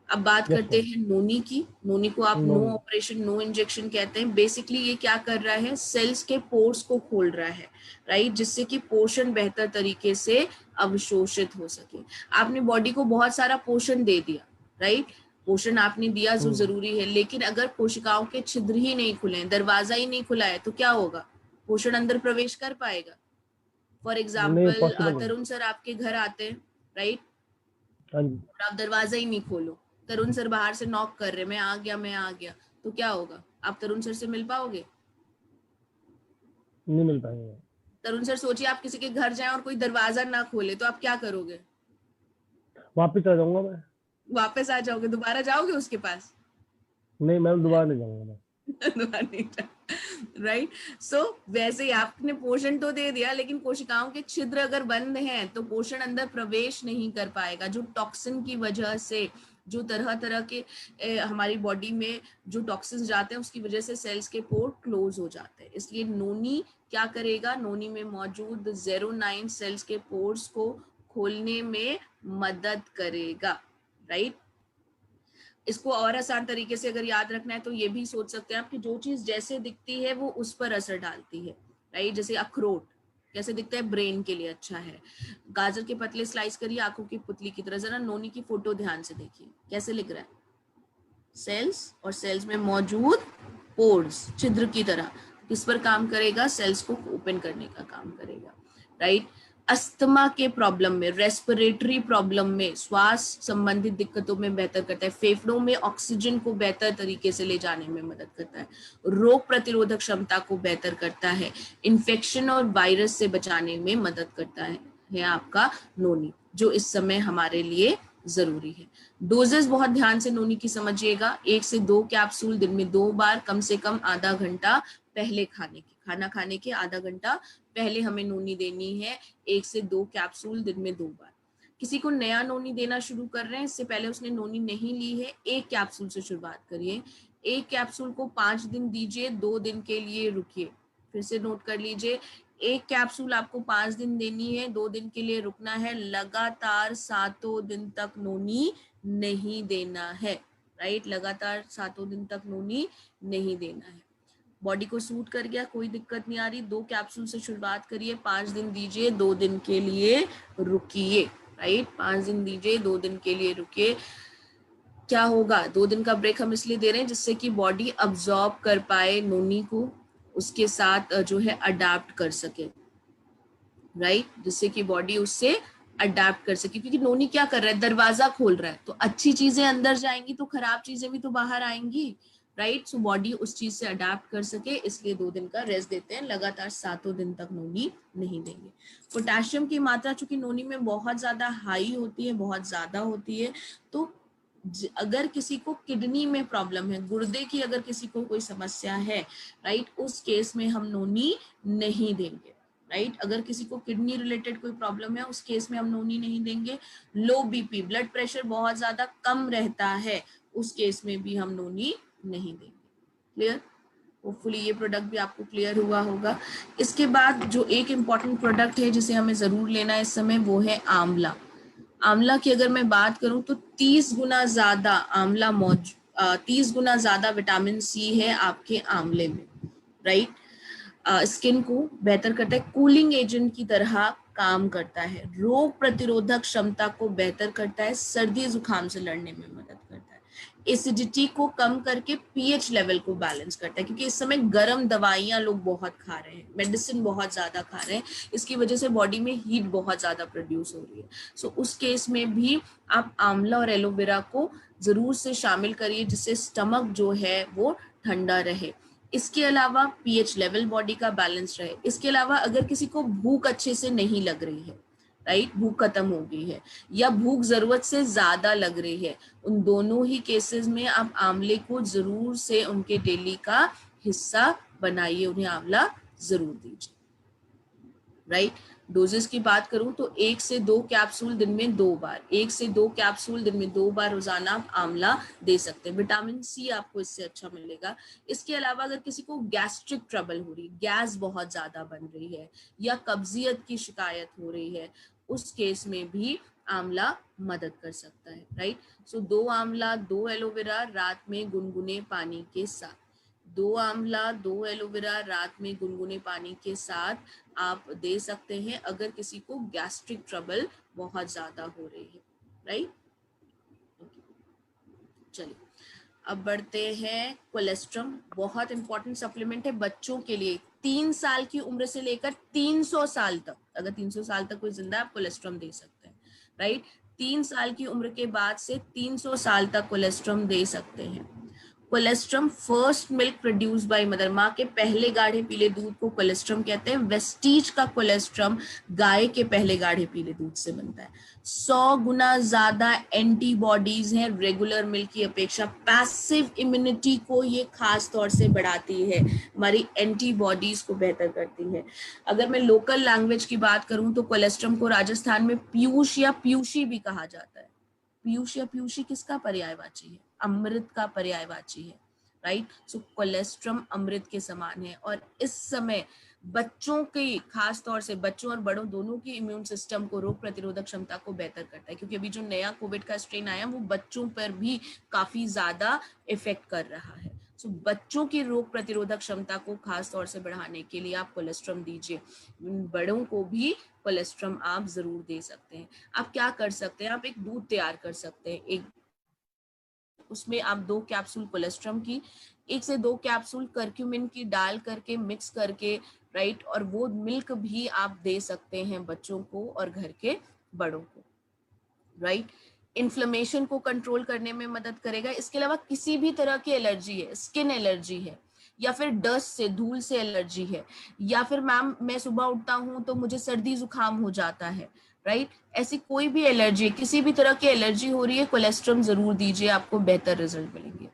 अब बात करते हैं नोनी की। नोनी को आप नो ऑपरेशन नो इंजेक्शन कहते हैं। बेसिकली ये क्या कर रहा है, सेल्स के पोर्स को खोल रहा है, राइट, जिससे कि पोषण बेहतर तरीके से अवशोषित हो सके। आपने बॉडी को बहुत सारा पोषण दे दिया, राइट, पोषण आपने दिया जो जरूरी है, लेकिन अगर कोशिकाओं के छिद्र ही नहीं खुले, दरवाजा ही नहीं खुला है, तो क्या होगा, पोषण अंदर प्रवेश कर पाएगा। फॉर एग्जाम्पल तरुण सर आपके घर आते हैं, राइट, और आप दरवाजा ही नहीं खोलो, तरुण सर बाहर से नॉक कर रहे, मैं आ गया मैं आ गया, तो क्या होगा, आप तरुण सर से मिल पाओगे, नहीं मिल पाएंगे। तरुण सर सोचिए आप किसी के घर जाएं और कोई दरवाजा ना खोले, तो आप क्या करोगे, वापस आ जाऊंगा मैं। वापस आ जाओगे, दोबारा जाओगे उसके पास, नहीं मैं दोबारा नहीं जाऊंगा मैं। राइट। सो वैसे ही आपने पोषण तो दे दिया, लेकिन कोशिकाओं के छिद्र अगर बंद हैं तो पोषण अंदर प्रवेश नहीं कर पाएगा। जो टॉक्सिन की वजह से, जो तरह तरह के हमारी बॉडी में जो टॉक्सिन्स जाते हैं उसकी वजह से सेल्स के पोर्ट क्लोज हो जाते हैं। इसलिए नोनी क्या करेगा, नोनी में मौजूद 09 सेल्स के पोर्ट्स को खोलने में मदद करेगा, राइट। इसको और आसान तरीके से अगर याद रखना है तो ये भी सोच सकते हैं आप कि जो चीज जैसे दिखती है वो उस पर असर डालती है, राइट। जैसे अखरोट, कैसे दिखता है, ब्रेन के लिए अच्छा है। गाजर के पतले स्लाइस करिए आंखों की पुतली की तरह। जरा नोनी की फोटो ध्यान से देखिए कैसे लिख रहा है, सेल्स और सेल्स में मौजूद पोर्स, छिद्र की तरह। किस पर काम करेगा, सेल्स को ओपन करने का काम करेगा, राइट। अस्थमा के प्रॉब्लम में, रेस्पिरेटरी प्रॉब्लम में, श्वास संबंधित दिक्कतों में बेहतर करता है। फेफड़ों में ऑक्सीजन को बेहतर तरीके से ले जाने में मदद करता है। रोग प्रतिरोधक क्षमता को बेहतर करता है। इन्फेक्शन और वायरस से बचाने में मदद करता है आपका नोनी, जो इस समय हमारे लिए जरूरी है। डोजेस बहुत ध्यान से नोनी की समझिएगा। 1 से 2 कैप्सूल दिन में 2 बार, कम से कम आधा घंटा पहले खाना खाने के आधा घंटा पहले हमें नोनी देनी है। 1 से 2 कैप्सूल दिन में 2 बार। किसी को नया नोनी देना शुरू कर रहे हैं, इससे पहले उसने नोनी नहीं ली है, 1 कैप्सूल से शुरुआत करिए। 1 कैप्सूल को 5 दिन दीजिए, 2 दिन के लिए रुकिए। फिर से नोट कर लीजिए, 1 कैप्सूल आपको 5 दिन देनी है, 2 दिन के लिए रुकना है। लगातार 7 दिन तक नोनी नहीं देना है, राइट। लगातार 7 दिन तक नोनी नहीं देना है। बॉडी को सूट कर गया, कोई दिक्कत नहीं आ रही, 2 कैप्सूल से शुरुआत करिए, 5 दिन दीजिए, 2 दिन के लिए रुकिए, राइट। 5 दिन दीजिए, 2 दिन के लिए रुकिए। क्या होगा, 2 दिन का ब्रेक हम इसलिए दे रहे हैं जिससे कि बॉडी अब्सॉर्ब कर पाए नोनी को, उसके साथ जो है अडाप्ट कर सके, राइट, जिससे कि बॉडी उससे अडाप्ट कर सके। क्योंकि नोनी क्या कर रहा है, दरवाजा खोल रहा है, तो अच्छी चीजें अंदर जाएंगी तो खराब चीजें भी तो बाहर आएंगी, राइट। सो बॉडी उस चीज से अडाप्ट कर सके, इसलिए 2 दिन का रेस्ट देते हैं। लगातार 7 दिन तक नोनी नहीं देंगे। पोटेशियम की मात्रा चूंकि नोनी में बहुत ज्यादा हाई होती है, बहुत ज्यादा होती है, तो अगर किसी को किडनी में प्रॉब्लम है, गुर्दे की अगर किसी को कोई समस्या है, राइट, उस केस में हम नोनी नहीं देंगे, राइट। अगर किसी को किडनी रिलेटेड कोई प्रॉब्लम है, उस केस में हम नोनी नहीं देंगे। लो बीपी, ब्लड प्रेशर बहुत ज्यादा कम रहता है, उस केस में भी हम नोनी नहीं देंगे। क्लियर? होपफुली ये प्रोडक्ट भी आपको क्लियर हुआ होगा। इसके बाद जो एक इम्पॉर्टेंट प्रोडक्ट है जिसे हमें जरूर लेना है इस समय, वो है आंवला। आंवला की अगर मैं बात करूं तो 30 गुना ज्यादा आंवला 30 गुना ज्यादा विटामिन सी है आपके आंवले में, राइट। स्किन को बेहतर करता है, कूलिंग एजेंट की तरह काम करता है, रोग प्रतिरोधक क्षमता को बेहतर करता है, सर्दी जुकाम से लड़ने में मदद करता है, एसिडिटी को कम करके पीएच लेवल को बैलेंस करता है। क्योंकि इस समय गर्म दवाइयां लोग बहुत खा रहे हैं, मेडिसिन बहुत ज्यादा खा रहे हैं, इसकी वजह से बॉडी में हीट बहुत ज्यादा प्रोड्यूस हो रही है। सो उस केस में भी आप आंवला और एलोवेरा को जरूर से शामिल करिए, जिससे स्टमक जो है वो ठंडा रहे। इसके अलावा पीएच लेवल बॉडी का बैलेंस रहे। इसके अलावा अगर किसी को भूख अच्छे से नहीं लग रही है, राइट, भूख खत्म हो गई है, या भूख जरूरत से ज्यादा लग रही है, उन दोनों ही केसेस में आप आंवले को जरूर से उनके डेली का हिस्सा बनाइए, उन्हें आंवला जरूर दीजिए, राइट। डोजेस की बात करूं तो 1 से 2 कैप्सूल दिन में 2 बार, 1 से 2 कैप्सूल दिन में 2 बार रोजाना आप आंवला दे सकते हैं। विटामिन सी आपको इससे अच्छा मिलेगा। इसके अलावा अगर किसी को गैस्ट्रिक ट्रबल हो रही, गैस बहुत ज्यादा बन रही है, या कब्जियत की शिकायत हो रही है, उस केस में भी आंवला मदद कर सकता है, राइट। सो 2 आंवला 2 एलोवेरा रात में गुनगुने पानी के साथ, 2 आंवला 2 एलोवेरा रात में गुनगुने पानी के साथ आप दे सकते हैं अगर किसी को गैस्ट्रिक ट्रबल बहुत ज्यादा हो रही है, राइट। चलिए अब बढ़ते हैं। कोलेस्ट्रम बहुत इंपॉर्टेंट सप्लीमेंट है बच्चों के लिए। 3 साल की उम्र से लेकर 300 साल तक, अगर 300 साल तक कोई जिंदा है, आप कोलेस्ट्रम दे सकते हैं, राइट। 3 साल की उम्र के बाद से 300 साल तक कोलेस्ट्रम दे सकते हैं। Colostrum first milk produce by mother, माँ के पहले गाढ़े पीले दूध को कोलेस्ट्रम कहते हैं। वेस्टीज का कोलेस्ट्रम गाय के पहले गाढ़े पीले दूध से बनता है। 100 गुना ज्यादा एंटीबॉडीज हैं रेगुलर मिल्क की अपेक्षा। पैसिव इम्यूनिटी को ये खास तौर से बढ़ाती है, हमारी एंटीबॉडीज को बेहतर करती है। अगर मैं लोकल लैंग्वेज की बात करूं तो कोलेस्ट्रम को राजस्थान में पीयूष या पीयूषी भी कहा जाता है। पीयूष या पीयूषी किसका पर्यायवाची है? अमृत का पर्यायवाची है, राइट। सो कोलेस्ट्रम अमृत के समान है। और इस समय बच्चों की, खास तौर से बच्चों और बड़ों दोनों की इम्यून सिस्टम को, रोग प्रतिरोधक क्षमता को बेहतर करता है। क्योंकि अभी जो नया कोविड का स्ट्रेन आया वो बच्चों पर भी काफी ज्यादा इफेक्ट कर रहा है। सो बच्चों की रोग प्रतिरोधक क्षमता को खास तौर से बढ़ाने के लिए आप कोलेस्ट्रम दीजिए। बड़ों को भी कोलेस्ट्रम आप जरूर दे सकते हैं। आप क्या कर सकते हैं, आप एक दूध तैयार कर सकते हैं, एक उसमें आप 2 कैप्सूल कोलेस्ट्रम की, 1 से 2 कैप्सूल करक्यूमिन की डाल करके मिक्स करके, राइट, और वो मिल्क भी आप दे सकते हैं बच्चों को और घर के बड़ों को, राइट। इन्फ्लेमेशन को कंट्रोल करने में मदद करेगा। इसके अलावा किसी भी तरह की एलर्जी है, स्किन एलर्जी है, या फिर डस्ट से, धूल से एलर्जी है, या फिर मैम मैं सुबह उठता हूँ तो मुझे सर्दी जुकाम हो जाता है, राइट, ऐसी कोई भी एलर्जी, किसी भी तरह की एलर्जी हो रही है, कोलेस्ट्रम जरूर दीजिए, आपको बेहतर रिजल्ट मिलेंगे।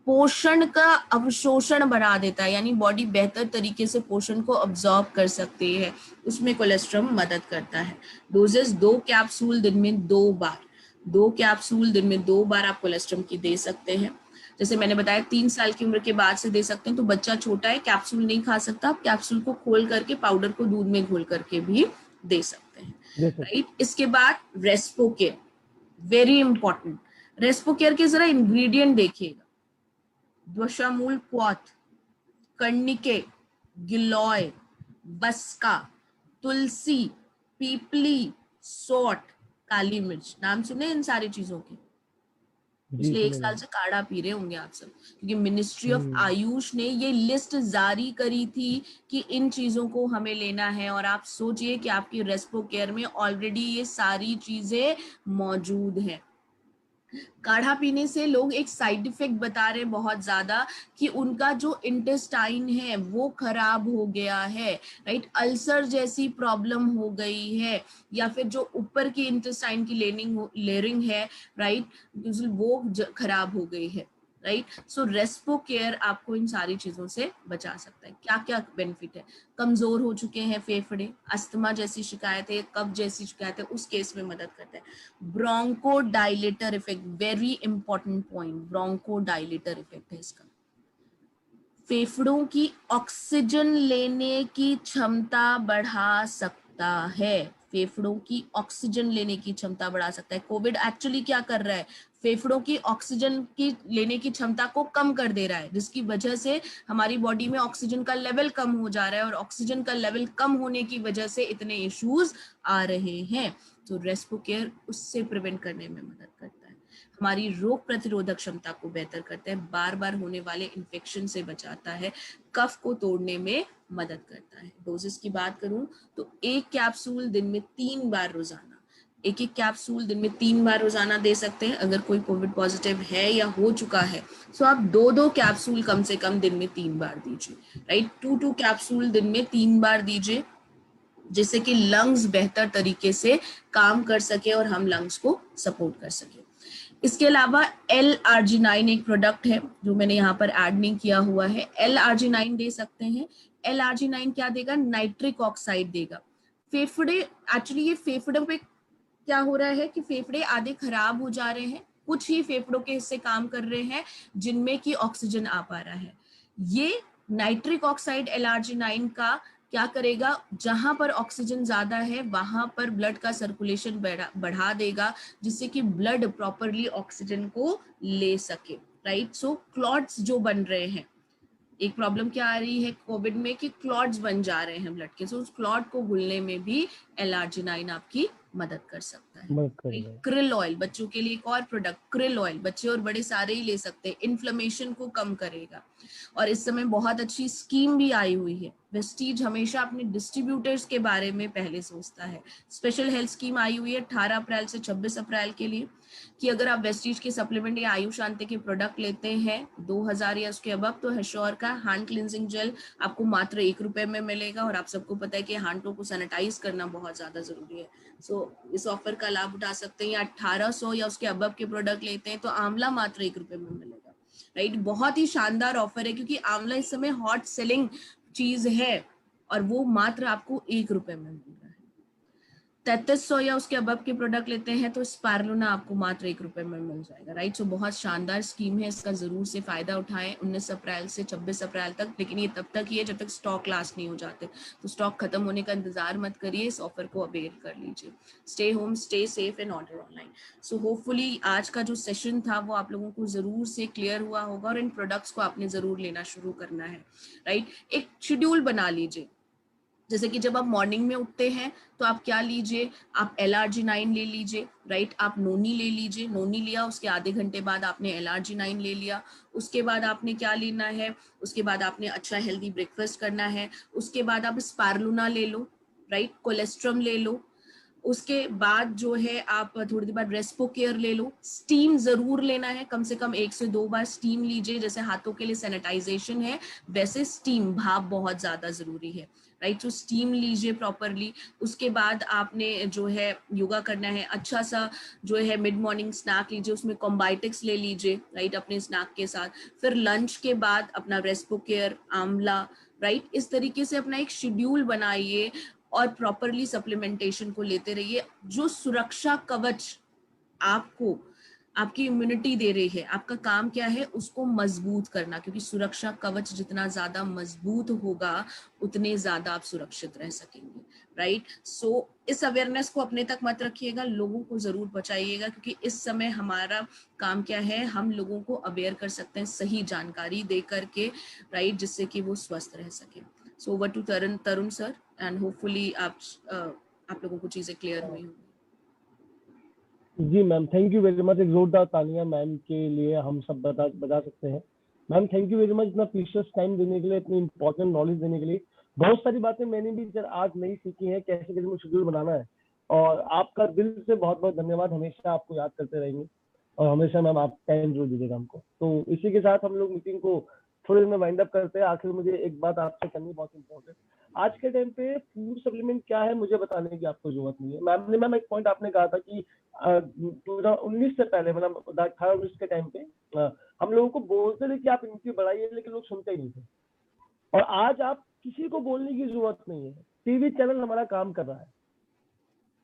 पोषण का अवशोषण बढ़ा देता है, यानी बॉडी बेहतर तरीके से पोषण को अब्सॉर्ब कर सकती है, उसमें कोलेस्ट्रम मदद करता है। डोजेस 2 कैप्सूल दिन में 2 बार, 2 कैप्सूल दिन में 2 बार आप कोलेस्ट्रम की दे सकते हैं। जैसे मैंने बताया 3 साल की उम्र के बाद से दे सकते हैं, तो बच्चा छोटा है, कैप्सूल नहीं खा सकता, आप कैप्सूल को खोल करके पाउडर को दूध में घोल करके भी दे सकते हैं, राइट। इसके बाद Respo care, very important. Respo care के जरा इंग्रेडिएंट देखिएगा, द्वशामूल क्वाथ, कर्णिके, गिलोय, बस्का, तुलसी, पीपली, सौंठ, काली मिर्च। नाम सुने इन सारी चीजों के? पिछले 1 साल से काढ़ा पी रहे होंगे आप सब, क्योंकि मिनिस्ट्री ऑफ आयुष ने ये लिस्ट जारी करी थी कि इन चीजों को हमें लेना है। और आप सोचिए कि आपकी रेस्पो केयर में ऑलरेडी ये सारी चीजें मौजूद हैं। काढ़ा पीने से लोग एक साइड इफेक्ट बता रहे हैं बहुत ज्यादा, कि उनका जो इंटेस्टाइन है वो खराब हो गया है, राइट, अल्सर जैसी प्रॉब्लम हो गई है, या फिर जो ऊपर की इंटेस्टाइन की लेयरिंग है, राइट, वो खराब हो गई है, राइट। सो रेस्पो केयर आपको इन सारी चीजों से बचा सकता है। क्या क्या बेनिफिट है? कमजोर हो चुके हैं फेफड़े, अस्थमा जैसी शिकायतें, कब्ज जैसी शिकायतें, उस केस में मदद करता है। Bronchodilator effect, very important point, bronchodilator effect है इसका। फेफड़ों की ऑक्सीजन लेने की क्षमता बढ़ा सकता है, फेफड़ों की ऑक्सीजन लेने की क्षमता बढ़ा सकता है। कोविड एक्चुअली क्या कर रहा है, फेफड़ों की ऑक्सीजन की लेने की क्षमता को कम कर दे रहा है, जिसकी वजह से हमारी बॉडी में ऑक्सीजन का लेवल कम हो जा रहा है, और ऑक्सीजन का लेवल कम होने की वजह से इतने इश्यूज आ रहे हैं। तो रेस्पो केयर उससे प्रिवेंट करने में मदद करता है, हमारी रोग प्रतिरोधक क्षमता को बेहतर करता है, बार बार होने वाले इन्फेक्शन से बचाता है, कफ को तोड़ने में मदद करता है। डोजेस की बात करूं तो 1 कैप्सूल दिन में 3 बार रोजाना, 1 कैप्सूल दिन में 3 बार रोजाना दे सकते हैं। अगर कोई कोविड पॉजिटिव है या हो चुका है तो आप 2-2 कैप्सूल कम से कम दिन में 3 बार दीजिए, राइट, 2-2 कैप्सूल दिन में 3 बार दीजिए, जिससे कि लंग्स बेहतर तरीके से काम कर सके और हम लंग्स को सपोर्ट कर सके। इसके अलावा L-arginine एक प्रोडक्ट है जो मैंने यहाँ पर ऐड नहीं किया हुआ है, L-arginine दे सकते हैं। L-arginine क्या देगा, नाइट्रिक ऑक्साइड देगा। फेफड़े, एक्चुअली ये फेफड़ों पे क्या हो रहा है कि फेफड़े आधे खराब हो जा रहे हैं, कुछ ही फेफड़ों के हिस्से काम कर रहे हैं जिनमें कि ऑक्सीजन आ पा रहा है। ये नाइट्रिक ऑक्साइड L-arginine का क्या करेगा, जहां पर ऑक्सीजन ज्यादा है वहां पर ब्लड का सर्कुलेशन बढ़ा देगा, जिससे कि ब्लड प्रॉपरली ऑक्सीजन को ले सके, राइट। सो क्लॉट्स जो बन रहे हैं, एक प्रॉब्लम क्या आ रही है कोविड में कि क्लॉट्स बन जा रहे हैं ब्लड के, सो उस क्लॉट को घुलने में भी L-arginine आपकी मदद कर सकता है। क्रिल ऑयल, बच्चों के लिए एक और प्रोडक्ट, क्रिल ऑयल, बच्चे और बड़े सारे ही ले सकते हैं, इन्फ्लेमेशन को कम करेगा। और इस समय बहुत अच्छी स्कीम भी आई हुई है, वेस्टीज हमेशा अपने डिस्ट्रीब्यूटर्स के बारे में पहले सोचता है। स्पेशल हेल्थ स्कीम आई हुई है 18 अप्रैल से 26 अप्रैल के लिए, कि अगर आप वेस्टीज के सप्लीमेंट या आयुष शांति के प्रोडक्ट लेते हैं 2000 या उसके अबव, तो हेश्योर का हैंड क्लिनजिंग जेल आपको मात्र 1 रुपए में मिलेगा। और आप सबको पता है कि हाथों को सैनिटाइज करना बहुत ज्यादा जरूरी है। सो इस ऑफर का लाभ उठा सकते हैं। या 1800 या उसके अबव के प्रोडक्ट लेते हैं तो आंवला मात्र 1 रुपए में मिलेगा, राइट। बहुत ही शानदार ऑफर है, क्योंकि आंवला इस समय हॉट सेलिंग चीज है और वो मात्र आपको 1 रुपए में मिल रहा है। 3300 या उसके अबव के प्रोडक्ट लेते हैं तो स्पारुलिना आपको मात्र 1 रुपए में मिल जाएगा, राइट। सो बहुत शानदार स्कीम है, इसका जरूर से फायदा उठाएं 19 अप्रैल से 26 अप्रैल तक, लेकिन ये तब तक ही है जब तक स्टॉक लास्ट नहीं हो जाते। तो स्टॉक खत्म होने का इंतजार मत करिए, इस ऑफर को अवेल कर लीजिए। Stay home, stay safe and order online. So hopefully आज का जो सेशन था वो आप लोगों को जरूर से क्लियर हुआ होगा और इन प्रोडक्ट्स को आपने जरूर लेना शुरू करना है, राइट। एक शेड्यूल बना लीजिए, जैसे कि जब आप मॉर्निंग में उठते हैं तो आप क्या लीजिए, आप LRG9 ले लीजिए, राइट। आप नोनी ले लीजिए, नोनी लिया उसके आधे घंटे बाद आपने LRG9 ले लिया। उसके बाद आपने क्या लेना है, उसके बाद आपने अच्छा हेल्दी ब्रेकफास्ट करना है। उसके बाद आप स्पारुलिना ले लो, राइट, कोलेस्ट्रम ले लो। उसके बाद जो है आप थोड़ी देर बाद रेस्पो केयर ले लो। स्टीम जरूर लेना है, कम से कम 1 से 2 बार स्टीम लीजिए। जैसे हाथों के लिए सैनिटाइजेशन है वैसे स्टीम, भाप बहुत ज्यादा जरूरी है, राइट। तो स्टीम लीजिए प्रॉपरली। उसके बाद आपने जो है योगा करना है, अच्छा सा जो है मिड मॉर्निंग स्नैक लीजिए, उसमें कॉम्बाइटिक्स ले लीजिए, राइट, अपने स्नैक के साथ। फिर लंच के बाद अपना रेस्पो केयर, आंवला, राइट। इस तरीके से अपना एक शेड्यूल बनाइए और प्रॉपरली सप्लीमेंटेशन को लेते रहिए। जो सुरक्षा कवच आपको आपकी इम्यूनिटी दे रही है, आपका काम क्या है उसको मजबूत करना, क्योंकि सुरक्षा कवच जितना ज्यादा मजबूत होगा उतने ज्यादा आप सुरक्षित रह सकेंगे, राइट। सो इस अवेयरनेस को अपने तक मत रखिएगा, लोगों को जरूर बचाइएगा, क्योंकि इस समय हमारा काम क्या है, हम लोगों को अवेयर कर सकते हैं सही जानकारी दे करके, राइट, जिससे कि वो स्वस्थ रह सके। So over to Tarun sir, and hopefully आप लोगों को चीजें क्लियर हुई होंगी। जी ma'am, thank you very much. एक जोरदार तालियां मैम के लिए हम सब बता सकते हैं। Ma'am thank you very much, इतना प्रीशियस टाइम देने के लिए, इतनी इंपॉर्टेंट नॉलेज देने के लिए। बहुत सारी बातें मैंने भी आज नई सीखी है, कैसे कैसे शेड्यूल बनाना है। और आपका दिल से बहुत बहुत धन्यवाद, हमेशा आपको याद करते रहेंगे और हमेशा मैम आप टाइम जरूर दीजिएगा हमको। तो इसी के साथ हम लोग मीटिंग को थोड़ी देर में वाइंड अप करते हैं। आखिर मुझे एक बात आपसे करनी बहुत इंपॉर्टेंट, आज के टाइम पे फूड सप्लीमेंट क्या है मुझे बताने की आपको जरूरत नहीं है। मैम एक पॉइंट आपने कहा था कि 2019 से पहले, मतलब 18-19 के टाइम पे हम लोगों को बोलते थे कि आप इनकी बढ़ाइए, लेकिन लोग सुनते ही नहीं थे। और आज आप किसी को बोलने की जरूरत नहीं है, टीवी चैनल हमारा काम कर रहा है,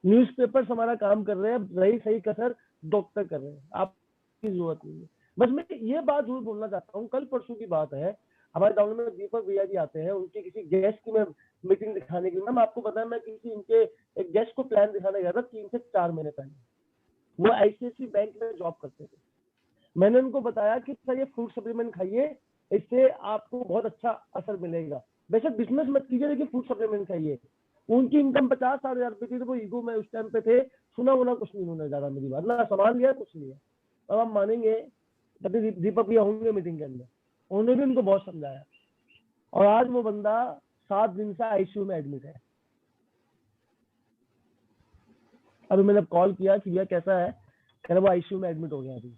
न्यूज़पेपर्स हमारा काम कर रहे हैं, रही सही कसर डॉक्टर कर रहे हैं, आपकी जरूरत नहीं है। बस मैं ये बात जरूर बोलना चाहता हूँ, कल परसों की बात है, हमारे गाँव में दीपक भैया जी आते हैं, उनके किसी गेस्ट की मैं मीटिंग दिखाने के लिए, मैम आपको पता है मैं किसी इनके एक गेस्ट को प्लान दिखाने गया था 3 से 4 महीने पहले। वो ICICI बैंक में जॉब करते थे। मैंने उनको बताया कि सर ये फ्रूट सप्लीमेंट खाइए, इससे आपको बहुत अच्छा असर मिलेगा। वैसे बिजनेस मत कीजिए, लेकिन फ्रूट सप्लीमेंट खाइए। उनकी इनकम 50-60 हजार रुपए थी, तो वो ईगो में उस टाइम पे थे, सुना वुना कुछ नहीं उन्होंने ज्यादा मेरी बात, ना सामान लिया कुछ नहीं है। अब आप मानेंगे, तभी दीपक भैया होंगे मीटिंग के अंदर, उन्होंने भी उनको बहुत समझाया, और आज वो बंदा 7 दिन से ICU में एडमिट है। अभी मैंने कॉल किया कि भैया कैसा है, कह रहे वो ICU में एडमिट हो गया अभी।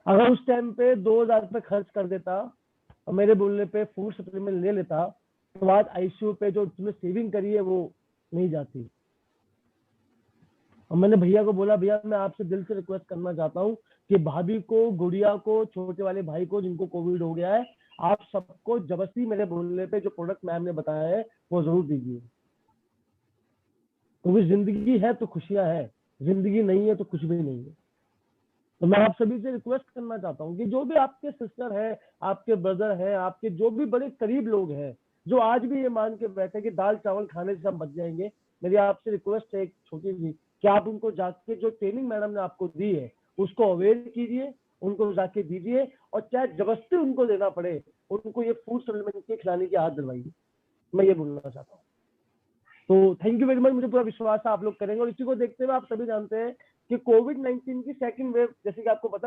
अगर उस टाइम पे 2000 रुपए खर्च कर देता और मेरे बोलने पे फूड सप्लीमेंट ले लेता, तो आज ICU पे जो तुमने सेविंग करी है वो नहीं जाती। और मैंने भैया को बोला, भैया मैं आपसे दिल से रिक्वेस्ट करना चाहता हूँ कि भाभी को, गुड़िया को, छोटे वाले भाई को जिनको कोविड हो गया है, आप सबको जबरदस्ती मेरे बोलने पे जो प्रोडक्ट मैम ने बताया है वो जरूर दीजिए। क्योंकि जिंदगी है तो खुशियां है, जिंदगी नहीं है तो कुछ भी नहीं है। तो मैं आप सभी से रिक्वेस्ट करना चाहता हूँ कि जो भी आपके सिस्टर है, आपके ब्रदर है, आपके जो भी बड़े करीब लोग हैं, जो आज भी ये मान के बैठे कि दाल चावल खाने से हम बच जाएंगे, मेरी आपसे रिक्वेस्ट है एक छोटी सी, कि आप उनको जाके जो ट्रेनिंग मैडम ने आपको दी है उसको अवेयर कीजिए, उनको जाके दीजिए, और चाहे जबरदस्ती उनको देना पड़े, उनको ये फूड सप्लीमेंट के खिलाने की आदत दिलवाइए। मैं ये बोलना चाहता हूँ। तो थैंक यू वेरी मच, मुझे पूरा विश्वास है आप लोग करेंगे। और इसी को देखते हुए आप सभी जानते हैं कि कोविड-19 की सेकंड वेव, जैसे कि आपको पता